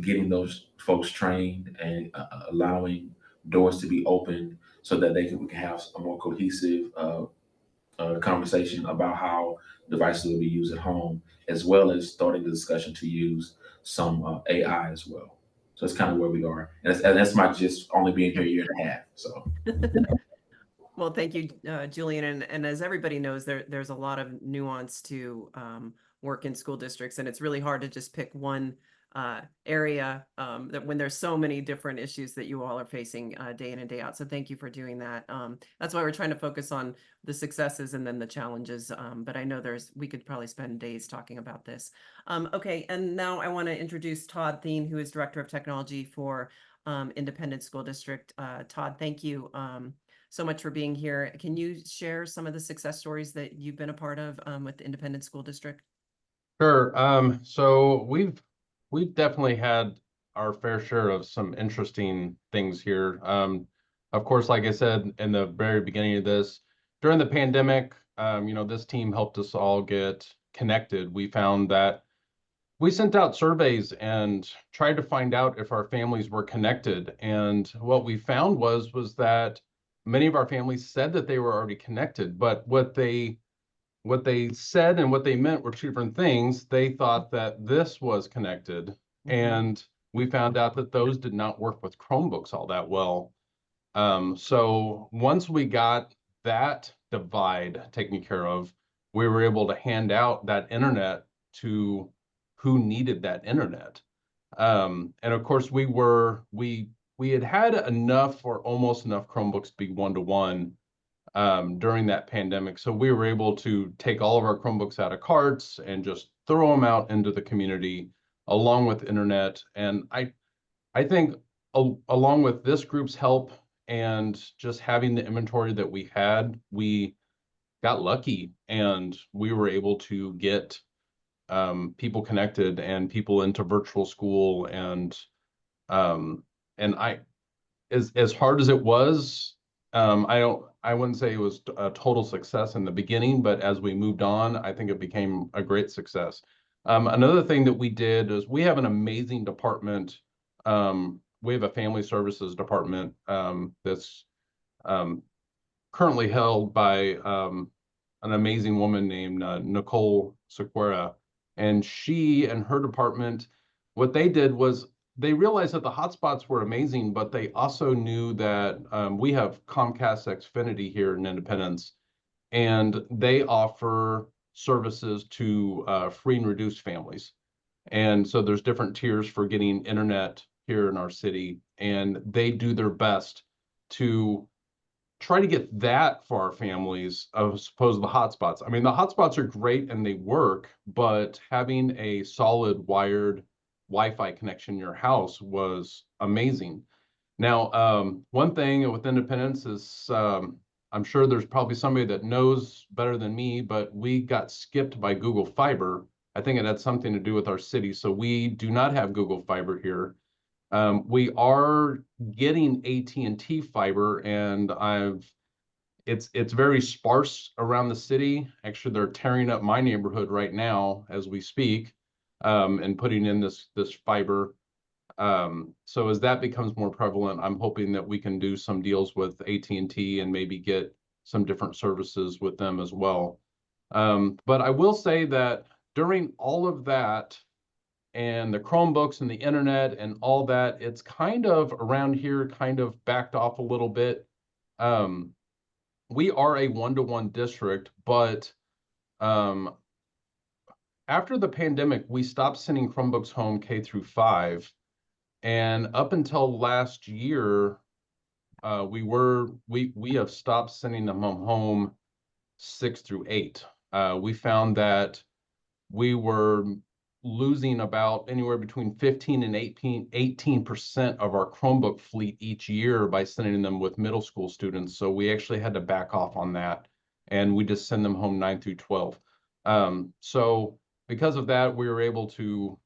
[SPEAKER 3] getting those folks trained and allowing doors to be opened so that we can have a more cohesive conversation about how devices will be used at home, as well as starting the discussion to use some AI as well. So that's kind of where we are, and that's my just only being here a year and a half. So.
[SPEAKER 1] Well, thank you, Julian. And as everybody knows, there's a lot of nuance to work in school districts, and it's really hard to just pick one area that when there's so many different issues that you all are facing day in and day out. So thank you for doing that. That's why we're trying to focus on the successes and then the challenges. But I know we could probably spend days talking about this. Okay, and now I want to introduce Todd Thien, who is Director of Technology for Independent School District. Todd, thank you so much for being here. Can you share some of the success stories that you've been a part of with the Independent School District?
[SPEAKER 4] Sure. So we've definitely had our fair share of some interesting things here. Of course, like I said in the very beginning of this, during the pandemic, this team helped us all get connected. We found that we sent out surveys and tried to find out if our families were connected. And what we found was that many of our families said that they were already connected, but what they said and what they meant were two different things. They thought that this was connected, and we found out that those did not work with Chromebooks all that well. So once we got that divide taken care of, we were able to hand out that internet to who needed that internet. And of course, we had enough or almost enough Chromebooks to be one-to-one during that pandemic. So we were able to take all of our Chromebooks out of carts and just throw them out into the community along with internet. And I think along with this group's help and just having the inventory that we had, we got lucky and we were able to get people connected and people into virtual school. And as hard as it was, I wouldn't say it was a total success in the beginning, but as we moved on, I think it became a great success. Another thing that we did is we have an amazing department. We have a family services department that's currently held by an amazing woman named Nicole Sequeira. And she and her department, what they did was they realized that the hotspots were amazing, but they also knew that we have Comcast Xfinity here in Independence, and they offer services to free and reduced families. And so there's different tiers for getting internet here in our city, and they do their best to try to get that for our families as opposed to the hotspots. I mean, the hotspots are great and they work, but having a solid wired Wi-Fi connection in your house was amazing. Now, one thing with Independence is I'm sure there's probably somebody that knows better than me, but we got skipped by Google Fiber. I think it had something to do with our city. So we do not have Google Fiber here. We are getting AT&T fiber, and it's very sparse around the city. Actually, they're tearing up my neighborhood right now as we speak, and putting in this fiber. So as that becomes more prevalent, I'm hoping that we can do some deals with AT&T and maybe get some different services with them as well. But I will say that during all of that, and the Chromebooks and the internet and all that, it's kind of around here kind of backed off a little bit. We are a one-to-one district, but after the pandemic, we stopped sending Chromebooks home K through 5. And up until last year, we have stopped sending them home 6 through 8. We found that we were losing about anywhere between 15 and 18% of our Chromebook fleet each year by sending them with middle school students. So we actually had to back off on that, and we just send them home 9 through 12. So because of that, we were able to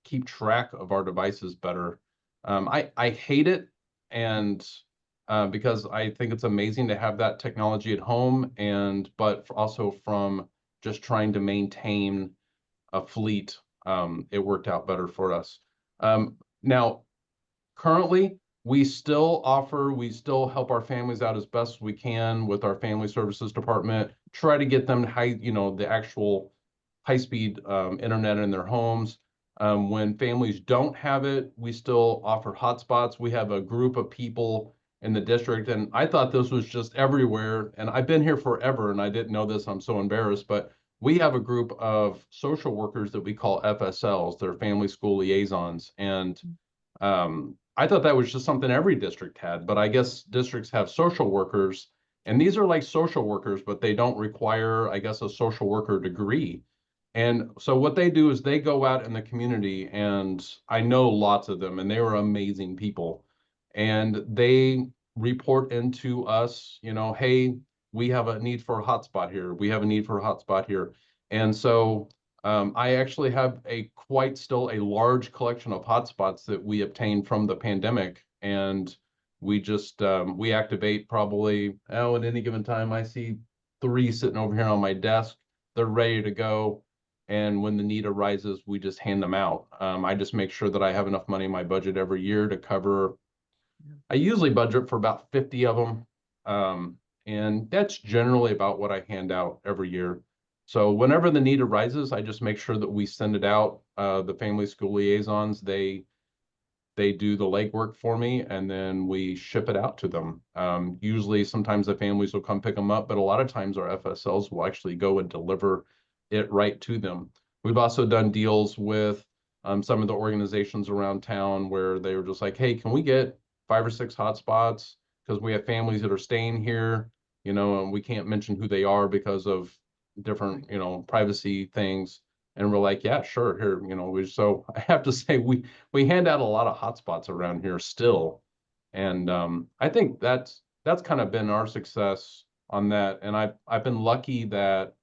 [SPEAKER 4] keep track of our devices better. I hate it, and because I think it's amazing to have that technology at home, but also from just trying to maintain a fleet, it worked out better for us. Now, currently, we still help our families out as best we can with our family services department, try to get them the actual high-speed internet in their homes. When families don't have it, we still offer hotspots. We have a group of people in the district, and I thought this was just everywhere, and I've been here forever, and I didn't know this. I'm so embarrassed, but we have a group of social workers that we call FSLs. They're family school liaisons, and I thought that was just something every district had, but I guess districts have social workers, and these are like social workers, but they don't require, I guess, a social worker degree. And so what they do is they go out in the community, and I know lots of them, and they were amazing people. And they report into us, hey, we have a need for a hotspot here. We have a need for a hotspot here. And so I actually have still a large collection of hotspots that we obtained from the pandemic. And we just, we activate probably, at any given time, I see 3 sitting over here on my desk. They're ready to go. And when the need arises, we just hand them out. I just make sure that I have enough money in my budget every year to cover. I usually budget for about 50 of them. And that's generally about what I hand out every year. So whenever the need arises, I just make sure that we send it out. The family school liaisons, they do the legwork for me, and then we ship it out to them. Usually, sometimes the families will come pick them up, but a lot of times our FSLs will actually go and deliver it right to them. We've also done deals with some of the organizations around town where they were just like, hey, can we get 5 or 6 hotspots? Because we have families that are staying here, and we can't mention who they are because of different, privacy things. And we're like, yeah, sure, here, so I have to say we hand out a lot of hotspots around here still. And I think that's kind of been our success on that. And I've been lucky that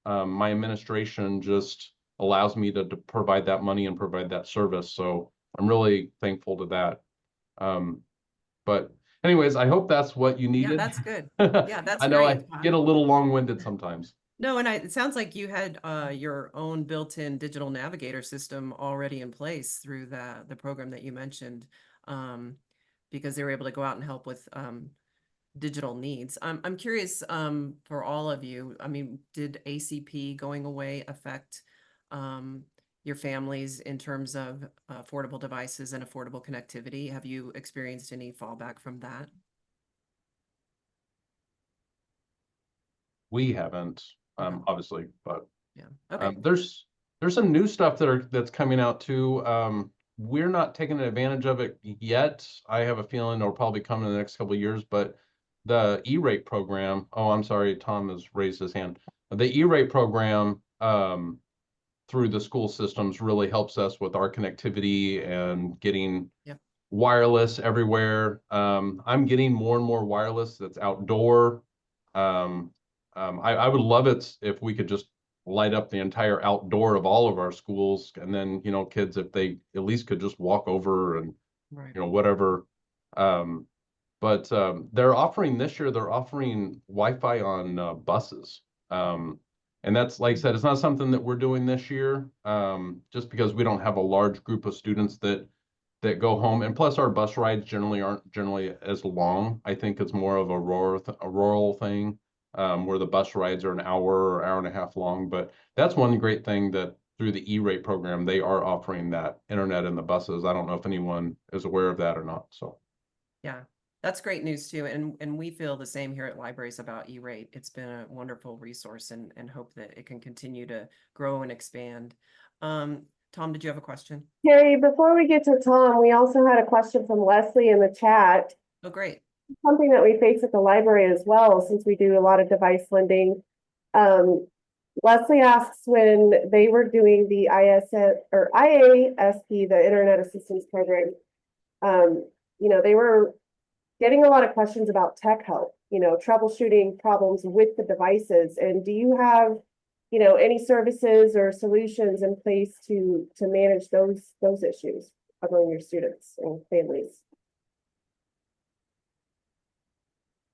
[SPEAKER 4] my administration just allows me to provide that money and provide that service. So I'm really thankful to that. But anyways, I hope that's what you needed.
[SPEAKER 1] Yeah, that's good. Yeah, that's
[SPEAKER 4] I know
[SPEAKER 1] great.
[SPEAKER 4] I get a little long-winded sometimes.
[SPEAKER 1] No, and it sounds like you had your own built-in digital navigator system already in place through the program that you mentioned, because they were able to go out and help with digital needs. I'm curious for all of you. I mean, did ACP going away affect your families in terms of affordable devices and affordable connectivity? Have you experienced any fallback from that?
[SPEAKER 4] We haven't,
[SPEAKER 1] Okay.
[SPEAKER 4] obviously, but
[SPEAKER 1] Yeah. Okay.
[SPEAKER 4] there's some new stuff that's coming out too. We're not taking advantage of it yet. I have a feeling it'll probably come in the next couple of years, but the E-rate program, oh, I'm sorry, Tom has raised his hand. The E-rate program through the school systems really helps us with our connectivity and getting
[SPEAKER 1] Yep.
[SPEAKER 4] wireless everywhere. I'm getting more and more wireless that's outdoor. I would love it if we could just light up the entire outdoor of all of our schools, and then, you know, kids, if they at least could just walk over and,
[SPEAKER 1] Right.
[SPEAKER 4] you know, whatever. But they're offering this year, they're offering Wi-Fi on buses. And that's, like I said, it's not something that we're doing this year, just because we don't have a large group of students that go home, and plus our bus rides aren't generally as long. I think it's more of a rural thing, where the bus rides are an hour or hour and a half long. But that's one great thing, that through the E-rate program, they are offering that internet in the buses. I don't know if anyone is aware of that or not. So
[SPEAKER 1] Yeah, that's great news too. And we feel the same here at Libraries about E-rate. It's been a wonderful resource, and hope that it can continue to grow and expand. Tom, did you have a question?
[SPEAKER 11] Carrie, before we get to Tom, we also had a question from Leslie in the chat.
[SPEAKER 1] Oh, great.
[SPEAKER 11] Something that we face at the library as well, since we do a lot of device lending. Leslie asks, when they were doing the IASP, the Internet Assistance Program, you know, they were getting a lot of questions about tech help, you know, troubleshooting problems with the devices. And do you have, you know, any services or solutions in place to manage those issues among your students and families?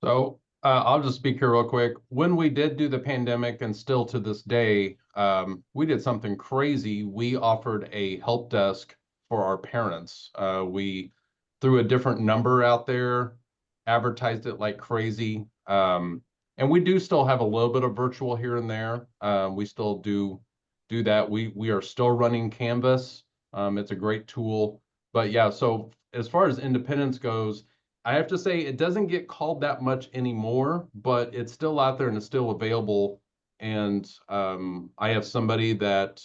[SPEAKER 4] So I'll just speak here real quick. When we did do the pandemic, and still to this day, we did something crazy. We offered a help desk for our parents. We threw a different number out there, advertised it like crazy. And we do still have a little bit of virtual here and there. We still do that. We are still running Canvas. It's a great tool. But yeah, so as far as independence goes, I have to say it doesn't get called that much anymore, but it's still out there and it's still available. And I have somebody that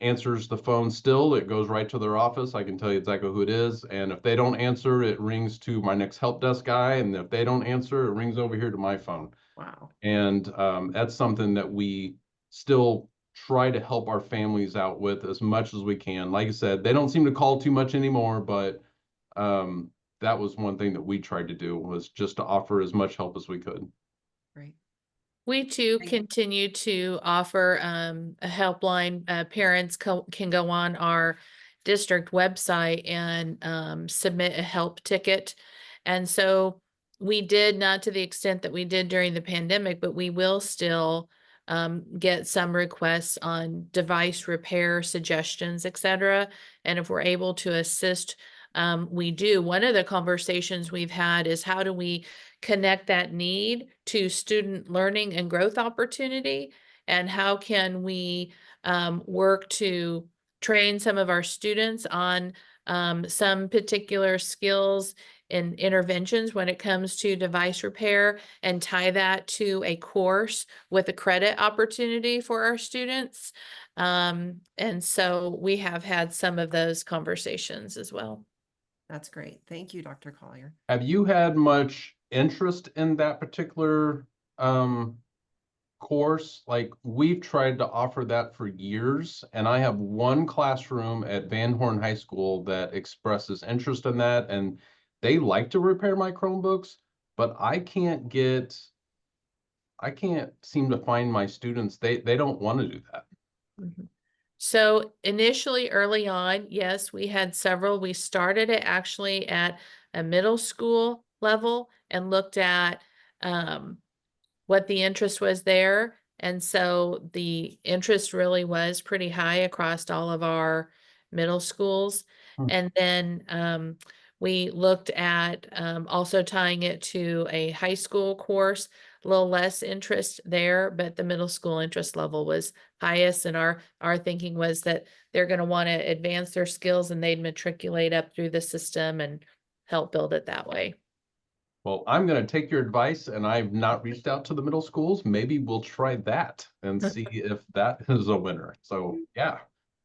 [SPEAKER 4] answers the phone still. It goes right to their office. I can tell you exactly who it is. And if they don't answer, it rings to my next help desk guy. And if they don't answer, it rings over here to my phone.
[SPEAKER 1] Wow.
[SPEAKER 4] And that's something that we still try to help our families out with as much as we can. Like I said, they don't seem to call too much anymore, but that was one thing that we tried to do, was just to offer as much help as we could.
[SPEAKER 1] Great.
[SPEAKER 5] We too continue to offer a helpline. Parents can go on our district website and submit a help ticket. And so we did, not to the extent that we did during the pandemic, but we will still get some requests on device repair suggestions, etc. And if we're able to assist, we do. One of the conversations we've had is, how do we connect that need to student learning and growth opportunity? And how can we work to train some of our students on some particular skills and interventions when it comes to device repair, and tie that to a course with a credit opportunity for our students? And so we have had some of those conversations as well.
[SPEAKER 1] That's great. Thank you, Dr. Collier.
[SPEAKER 4] Have you had much interest in that particular course? Like, we've tried to offer that for years, and I have one classroom at Van Horn High School that expresses interest in that, and they like to repair my Chromebooks, but I can't seem to find my students. They don't want to do that.
[SPEAKER 5] Mm-hmm. So initially, early on, yes, we had several. We started it actually at a middle school level and looked at what the interest was there. And so the interest really was pretty high across all of our middle schools. And then we looked at also tying it to a high school course, a little less interest there, but the middle school interest level was highest. And our thinking was that they're going to want to advance their skills and they'd matriculate up through the system and help build it that way.
[SPEAKER 4] Well, I'm going to take your advice, and I've not reached out to the middle schools. Maybe we'll try that and see if that is a winner. So yeah.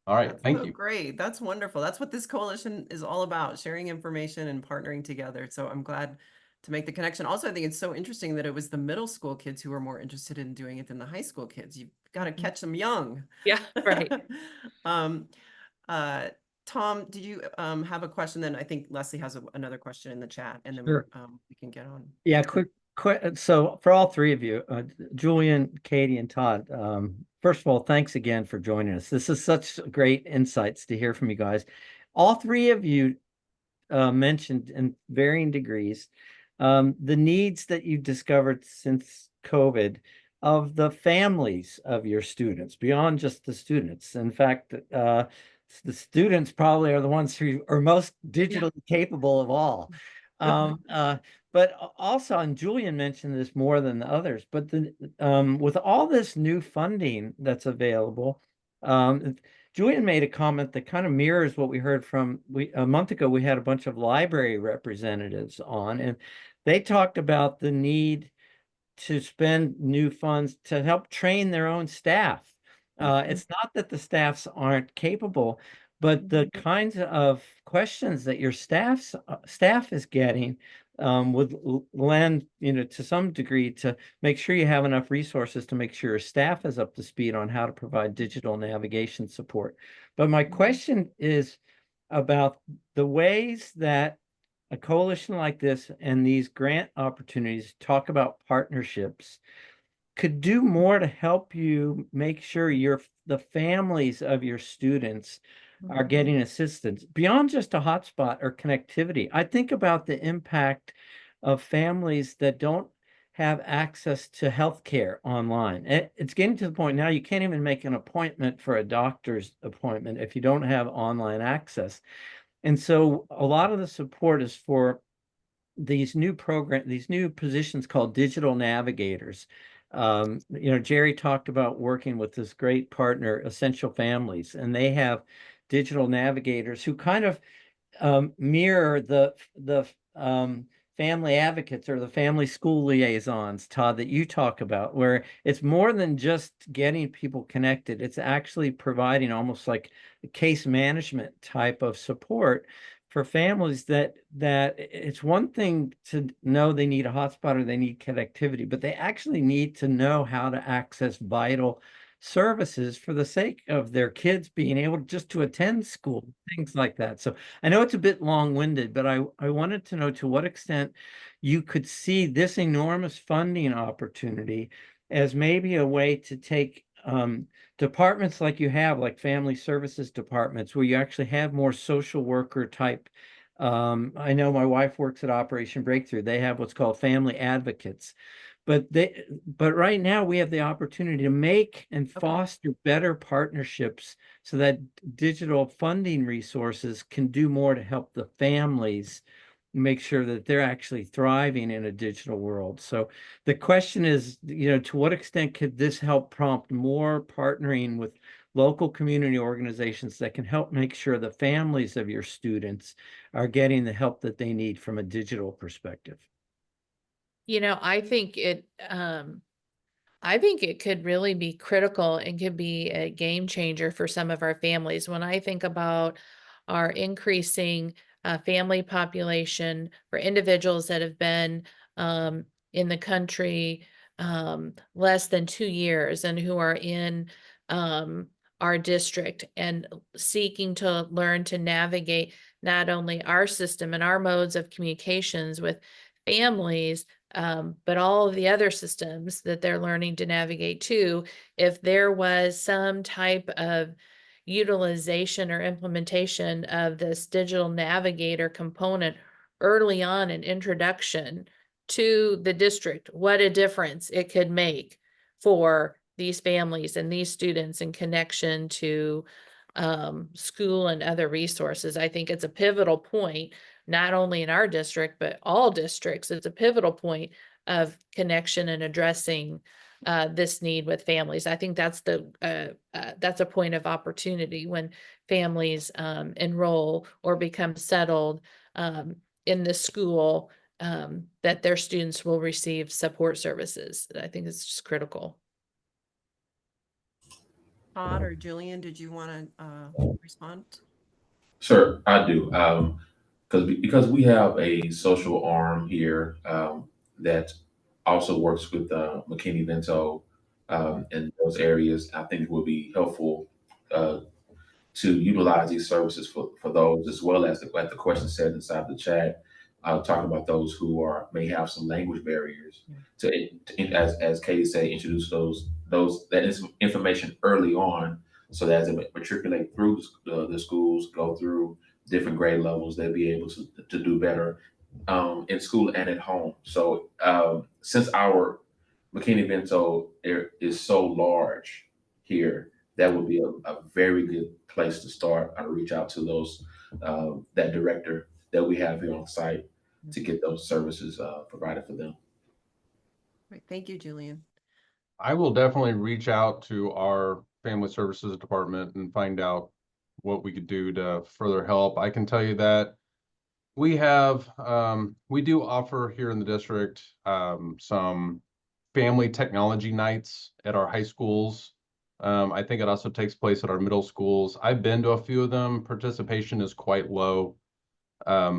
[SPEAKER 4] All right.
[SPEAKER 1] That's
[SPEAKER 4] Thank
[SPEAKER 1] so
[SPEAKER 4] you.
[SPEAKER 1] great. That's wonderful. That's what this coalition is all about, sharing information and partnering together. So I'm glad to make the connection. Also, I think it's so interesting that it was the middle school kids who were more interested in doing it than the high school kids. You've got to catch them young.
[SPEAKER 5] Yeah, right.
[SPEAKER 1] Tom, did you have a question? Then I think Leslie has another question in the chat, and then
[SPEAKER 7] Sure.
[SPEAKER 1] we can get on.
[SPEAKER 7] Yeah, quick. So for all three of you, Julian, Katie, and Todd, first of all, thanks again for joining us. This is such great insights to hear from you guys. All three of you mentioned in varying degrees the needs that you discovered since COVID of the families of your students, beyond just the students. In fact, the students probably are the ones who are most digitally capable of all. But also, and Julian mentioned this more than the others, but with all this new funding that's available, Julian made a comment that kind of mirrors what we heard from a month ago. We had a bunch of library representatives on, and they talked about the need to spend new funds to help train their own staff. It's not that the staffs aren't capable, but the kinds of questions that your staff is getting would lend, to some degree, to make sure you have enough resources to make sure your staff is up to speed on how to provide digital navigation support. But my question is about the ways that a coalition like this and these grant opportunities talk about partnerships could do more to help you make sure the families of your students are getting assistance beyond just a hotspot or connectivity. I think about the impact of families that don't have access to healthcare online. It's getting to the point now you can't even make an appointment for a doctor's appointment if you don't have online access. And so a lot of the support is for these new positions called digital navigators. Jerry talked about working with this great partner, Essential Families, and they have digital navigators who kind of mirror the family advocates or the family school liaisons, Todd, that you talk about, where it's more than just getting people connected. It's actually providing almost like a case management type of support for families that it's one thing to know they need a hotspot or they need connectivity, but they actually need to know how to access vital services for the sake of their kids being able just to attend school, things like that. So I know it's a bit long-winded, but I wanted to know to what extent you could see this enormous funding opportunity as maybe a way to take departments like you have, like family services departments, where you actually have more social worker type. I know my wife works at Operation Breakthrough. They have what's called family advocates. But right now we have the opportunity to make and foster better partnerships so that digital funding resources can do more to help the families make sure that they're actually thriving in a digital world. So the question is, to what extent could this help prompt more partnering with local community organizations that can help make sure the families of your students are getting the help that they need from a digital perspective?
[SPEAKER 5] I think it could really be critical and could be a game changer for some of our families. When I think about our increasing family population for individuals that have been in the country less than 2 years and who are in our district and seeking to learn to navigate not only our system and our modes of communications with families, but all of the other systems that they're learning to navigate to, if there was some type of utilization or implementation of this digital navigator component early on in introduction to the district, what a difference it could make for these families and these students in connection to school and other resources. I think it's a pivotal point, not only in our district, but all districts. It's a pivotal point of connection and addressing this need with families. I think that's a point of opportunity when families enroll or become settled in the school, that their students will receive support services. I think it's just critical.
[SPEAKER 1] Todd or Julian, did you want to respond?
[SPEAKER 3] Sure, I do. Because we have a social arm here that also works with McKinney-Vento in those areas. I think it would be helpful to utilize these services for those, as well as like the question said inside the chat, talking about those who may have some language barriers. As Katie said, introduce that information early on, so that as they matriculate through the schools, go through different grade levels, they'll be able to do better in school and at home. So since our McKinney-Vento is so large here, that would be a very good place to start and reach out to those that director that we have here on site to get those services provided for them.
[SPEAKER 1] Great. Thank you, Julian.
[SPEAKER 4] I will definitely reach out to our family services department and find out what we could do to further help. I can tell you that we do offer here in the district some family technology nights at our high schools. I think it also takes place at our middle schools. I've been to a few of them. Participation is quite low.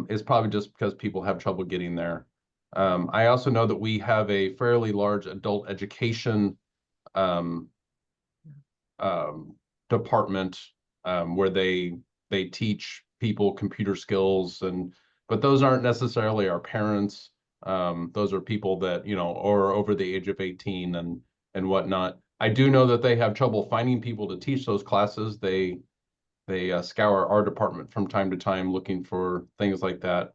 [SPEAKER 4] It's probably just because people have trouble getting there. I also know that we have a fairly large adult education department where they teach people computer skills, but those aren't necessarily our parents. Those are people that, are over the age of 18 and whatnot. I do know that they have trouble finding people to teach those classes. They scour our department from time to time looking for things like that.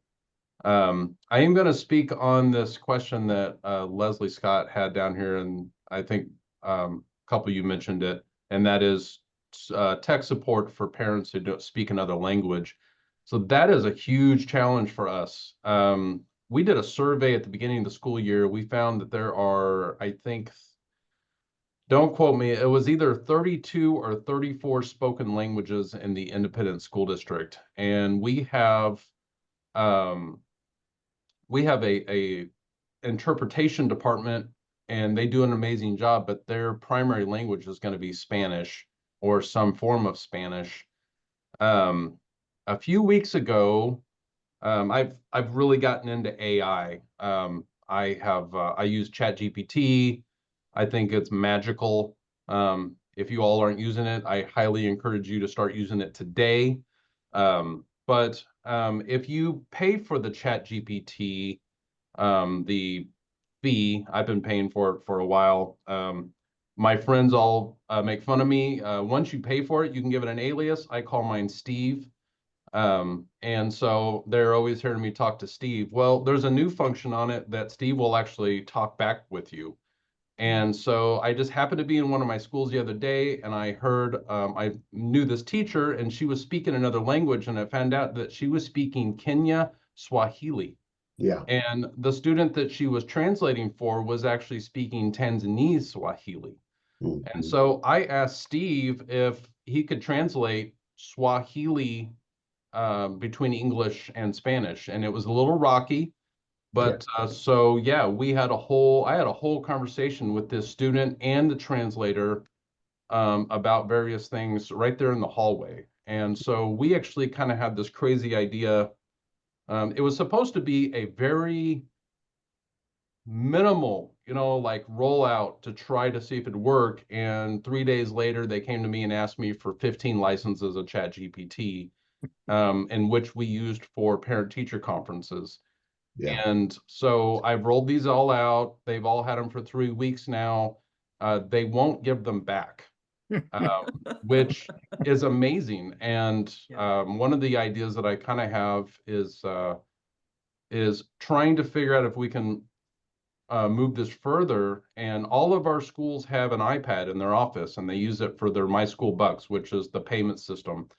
[SPEAKER 4] I am going to speak on this question that Leslie Scott had down here, and I think a couple of you mentioned it, and that is tech support for parents who don't speak another language. So that is a huge challenge for us. We did a survey at the beginning of the school year. We found that there are, I think, don't quote me, it was either 32 or 34 spoken languages in the independent school district. And we have a interpretation department, and they do an amazing job, but their primary language is going to be Spanish or some form of Spanish. A few weeks ago, I've really gotten into AI. I use ChatGPT. I think it's magical. If you all aren't using it, I highly encourage you to start using it today. But if you pay for the ChatGPT, the fee, I've been paying for it for a while. My friends all make fun of me. Once you pay for it, you can give it an alias. I call mine Steve. And so they're always hearing me talk to Steve. Well, there's a new function on it that Steve will actually talk back with you. And so I just happened to be in one of my schools the other day, and I heard, I knew this teacher, and she was speaking another language, and I found out that she was speaking Kenya Swahili.
[SPEAKER 8] Yeah.
[SPEAKER 4] And the student that she was translating for was actually speaking Tanzanese Swahili.
[SPEAKER 8] Mm-hmm.
[SPEAKER 4] And so I asked Steve if he could translate Swahili between English and Spanish, and it was a little rocky. But so yeah, I had a whole conversation with this student and the translator about various things right there in the hallway. And so we actually kind of had this crazy idea. It was supposed to be a very minimal, like rollout to try to see if it'd work. And 3 days later, they came to me and asked me for 15 licenses of ChatGPT, in which we used for parent-teacher conferences.
[SPEAKER 8] Yeah.
[SPEAKER 4] And so I've rolled these all out. They've all had them for 3 weeks now. They won't give them back, which is amazing. And one of the ideas that I kind of have is trying to figure out if we can move this further, and all of our schools have an iPad in their office, and they use it for their My School Bucks, which is the payment system.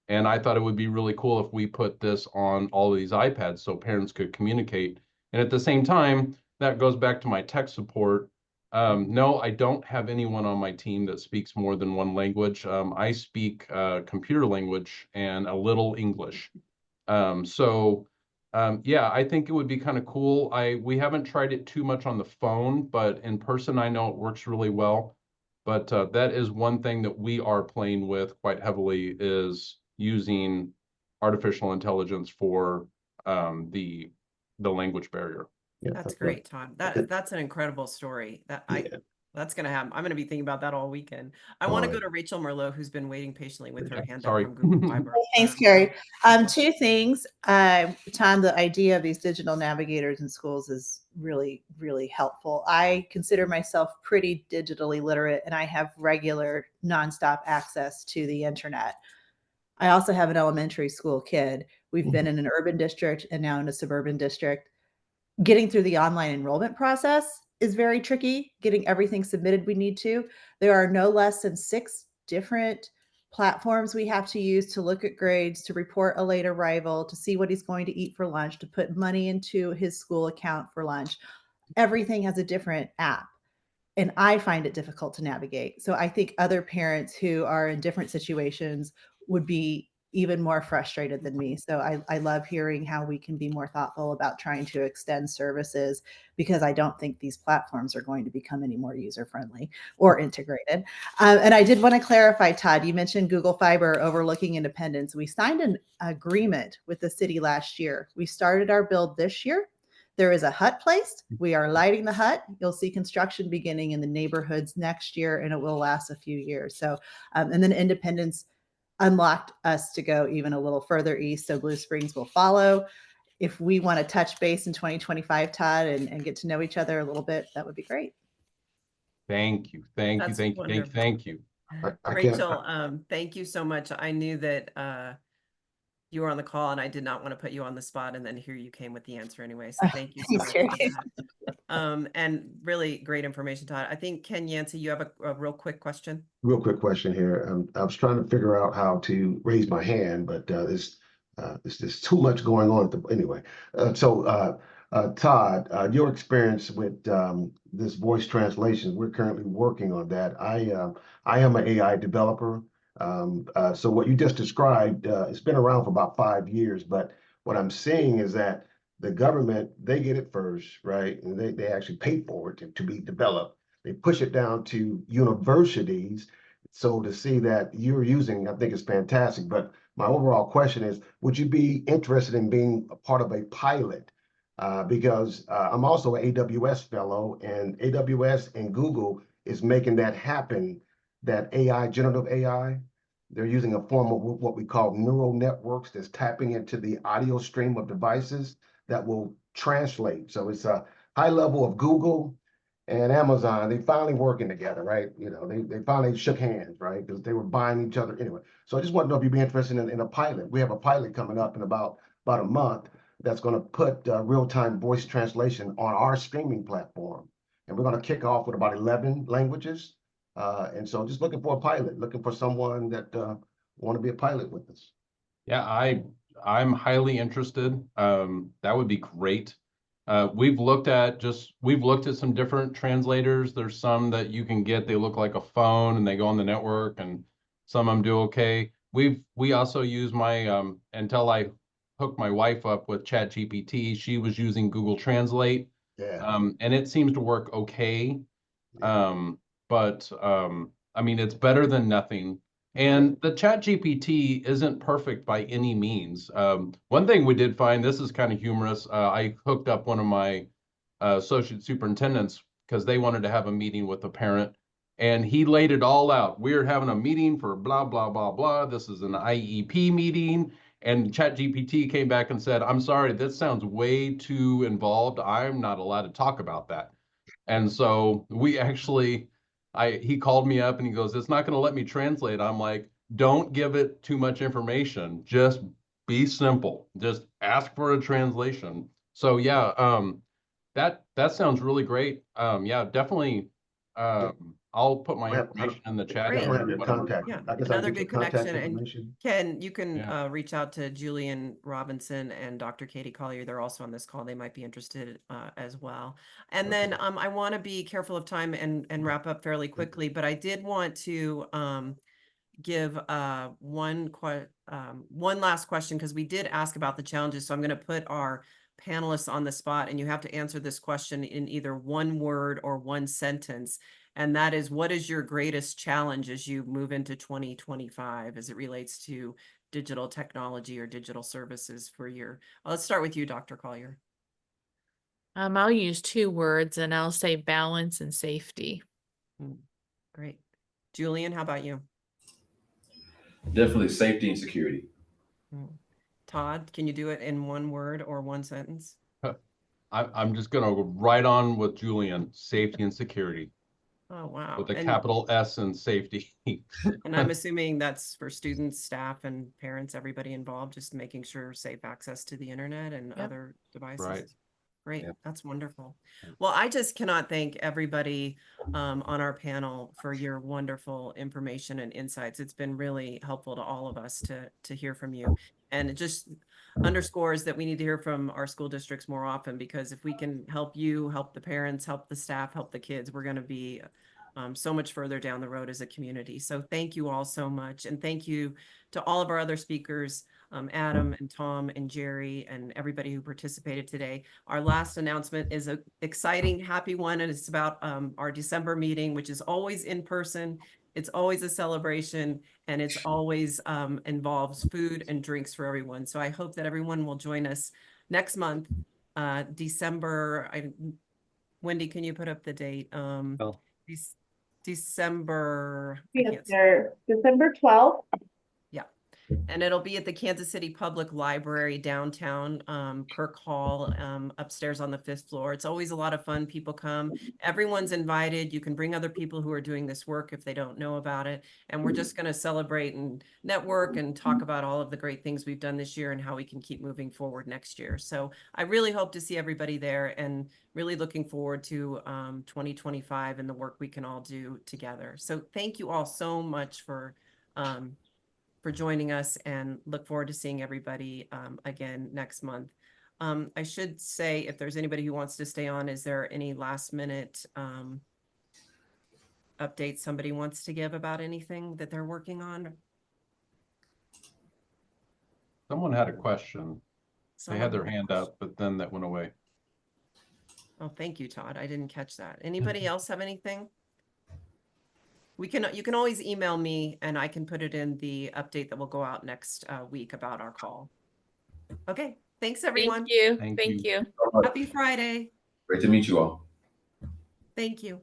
[SPEAKER 4] And I thought it would be really cool if we put this on all of these iPads so parents could communicate. And at the same time, that goes back to my tech support. No, I don't have anyone on my team that speaks more than one language. I speak computer language and a little English. Yeah, I think it would be kind of cool. We haven't tried it too much on the phone, but in person, I know it works really well. But that is one thing that we are playing with quite heavily, is using artificial intelligence for the language barrier.
[SPEAKER 8] Yeah,
[SPEAKER 1] That's great, Todd. That's an incredible story. That's gonna happen. I'm gonna be thinking about that all weekend. I want to go to Rachel Merlot, who's been waiting patiently with her hand up
[SPEAKER 4] Sorry.
[SPEAKER 1] from Google Fiber.
[SPEAKER 12] Thanks, Carrie. Two things. Tom, the idea of these digital navigators in schools is really, really helpful. I consider myself pretty digitally literate, and I have regular nonstop access to the internet. I also have an elementary school kid. We've been in an urban district and now in a suburban district. Getting through the online enrollment process is very tricky. Getting everything submitted we need to. There are no less than 6 different platforms we have to use to look at grades, to report a late arrival, to see what he's going to eat for lunch, to put money into his school account for lunch. Everything has a different app. And I find it difficult to navigate. So I think other parents who are in different situations would be even more frustrated than me. So I love hearing how we can be more thoughtful about trying to extend services, because I don't think these platforms are going to become any more user-friendly or integrated. And I did want to clarify, Todd, you mentioned Google Fiber overlooking Independence. We signed an agreement with the city last year. We started our build this year. There is a hut placed. We are lighting the hut. You'll see construction beginning in the neighborhoods next year, and it will last a few years. So, and then Independence unlocked us to go even a little further east. So Blue Springs will follow. If we want to touch base in 2025, Todd, and get to know each other a little bit, that would be great.
[SPEAKER 4] Thank you. Thank you. Thank you. Thank you. Thank you.
[SPEAKER 1] Rachel, thank you so much. I knew that you were on the call, and I did not want to put you on the spot, and then here you came with the answer anyway. So thank you so much for that. And really great information, Todd. I think Ken Yancey, you have a real quick question.
[SPEAKER 8] Real quick question here. I was trying to figure out how to raise my hand, but there's too much going on. Anyway, Todd, your experience with this voice translation, we're currently working on that. I am an AI developer. So what you just described, it's been around for about 5 years, but what I'm seeing is that the government, they get it first, right? And they actually pay for it to be developed. They push it down to universities. So to see that you're using, I think is fantastic. But my overall question is, would you be interested in being a part of a pilot? Because I'm also an AWS fellow, and AWS and Google is making that happen, that AI, generative AI. They're using a form of what we call neural networks that's tapping into the audio stream of devices that will translate. So it's a high level of Google and Amazon. They finally working together, right? You know, they finally shook hands, right? Because they were buying each other anyway. So I just want to know if you'd be interested in a pilot. We have a pilot coming up in about a month that's going to put real-time voice translation on our streaming platform. And we're going to kick off with about 11 languages. And so just looking for a pilot, looking for someone that want to be a pilot with us.
[SPEAKER 4] Yeah, I'm highly interested. That would be great. We've looked at some different translators. There's some that you can get, they look like a phone and they go on the network, and some of them do okay. We also use my until I hooked my wife up with ChatGPT, she was using Google Translate.
[SPEAKER 8] Yeah.
[SPEAKER 4] And it seems to work okay. But I mean, it's better than nothing. And the ChatGPT isn't perfect by any means. One thing we did find, this is kind of humorous. I hooked up one of my associate superintendents because they wanted to have a meeting with a parent, and he laid it all out. We're having a meeting for blah, blah, blah, blah. This is an IEP meeting. And ChatGPT came back and said, I'm sorry, this sounds way too involved. I'm not allowed to talk about that. And so we actually, he called me up and he goes, it's not going to let me translate. I'm like, don't give it too much information. Just be simple. Just ask for a translation. So yeah, That sounds really great. Yeah, definitely. I'll put my information in the chat.
[SPEAKER 1] Great.
[SPEAKER 8] We'll have your
[SPEAKER 4] whatever.
[SPEAKER 8] contact.
[SPEAKER 1] Yeah,
[SPEAKER 8] I guess I'll
[SPEAKER 1] another
[SPEAKER 8] get your
[SPEAKER 1] good
[SPEAKER 8] contact
[SPEAKER 1] connection. And
[SPEAKER 8] information.
[SPEAKER 1] Ken, you can
[SPEAKER 4] Yeah.
[SPEAKER 1] reach out to Julian Robinson and Dr. Katie Collier. They're also on this call. They might be interested as well. And then I want to be careful of time and wrap up fairly quickly, but I did want to give one last question, because we did ask about the challenges. So I'm going to put our panelists on the spot, and you have to answer this question in either one word or one sentence. And that is, what is your greatest challenge as you move into 2025 as it relates to digital technology or digital services for your, let's start with you, Dr. Collier.
[SPEAKER 5] I'll use 2 words, and I'll say balance and safety.
[SPEAKER 1] Great. Julian, how about you?
[SPEAKER 3] Definitely safety and security.
[SPEAKER 1] Todd, can you do it in one word or one sentence?
[SPEAKER 4] I'm just gonna go right on with Julian, safety and security.
[SPEAKER 1] Oh, wow.
[SPEAKER 4] With a
[SPEAKER 1] And-
[SPEAKER 4] capital S and safety.
[SPEAKER 1] And I'm assuming that's for students, staff, and parents, everybody involved, just making sure safe access to the internet and other devices.
[SPEAKER 4] Right.
[SPEAKER 1] Great.
[SPEAKER 3] Yep.
[SPEAKER 1] That's wonderful. Well, I just cannot thank everybody on our panel for your wonderful information and insights. It's been really helpful to all of us to hear from you. And it just underscores that we need to hear from our school districts more often, because if we can help you, help the parents, help the staff, help the kids, we're going to be so much further down the road as a community. So thank you all so much. And thank you to all of our other speakers, Adam and Tom and Jerry and everybody who participated today. Our last announcement is an exciting, happy one, and it's about our December meeting, which is always in person. It's always a celebration, and it's always involves food and drinks for everyone. So I hope that everyone will join us next month, December. Wendy, can you put up the date? December. I can't see.
[SPEAKER 11] December 12th.
[SPEAKER 1] And it'll be at the Kansas City Public Library downtown, Kirk Hall, upstairs on the 5th floor. It's always a lot of fun. People come. Everyone's invited. You can bring other people who are doing this work if they don't know about it. And we're just going to celebrate and network and talk about all of the great things we've done this year and how we can keep moving forward next year. So I really hope to see everybody there, and really looking forward to 2025 and the work we can all do together. So thank you all so much for joining us, and look forward to seeing everybody again next month. I should say, if there's anybody who wants to stay on, is there any last minute updates somebody wants to give about anything that they're working on?
[SPEAKER 4] Someone had a question. They had their hand up, but then that went away.
[SPEAKER 1] Oh, thank you, Todd. I didn't catch that. Anybody else have anything? You can always email me, and I can put it in the update that will go out next week about our call. Okay. Thanks, everyone.
[SPEAKER 5] Thank you.
[SPEAKER 4] Thank
[SPEAKER 5] Thank
[SPEAKER 4] you.
[SPEAKER 5] you.
[SPEAKER 1] Happy Friday.
[SPEAKER 3] Great to meet you all.
[SPEAKER 1] Thank you.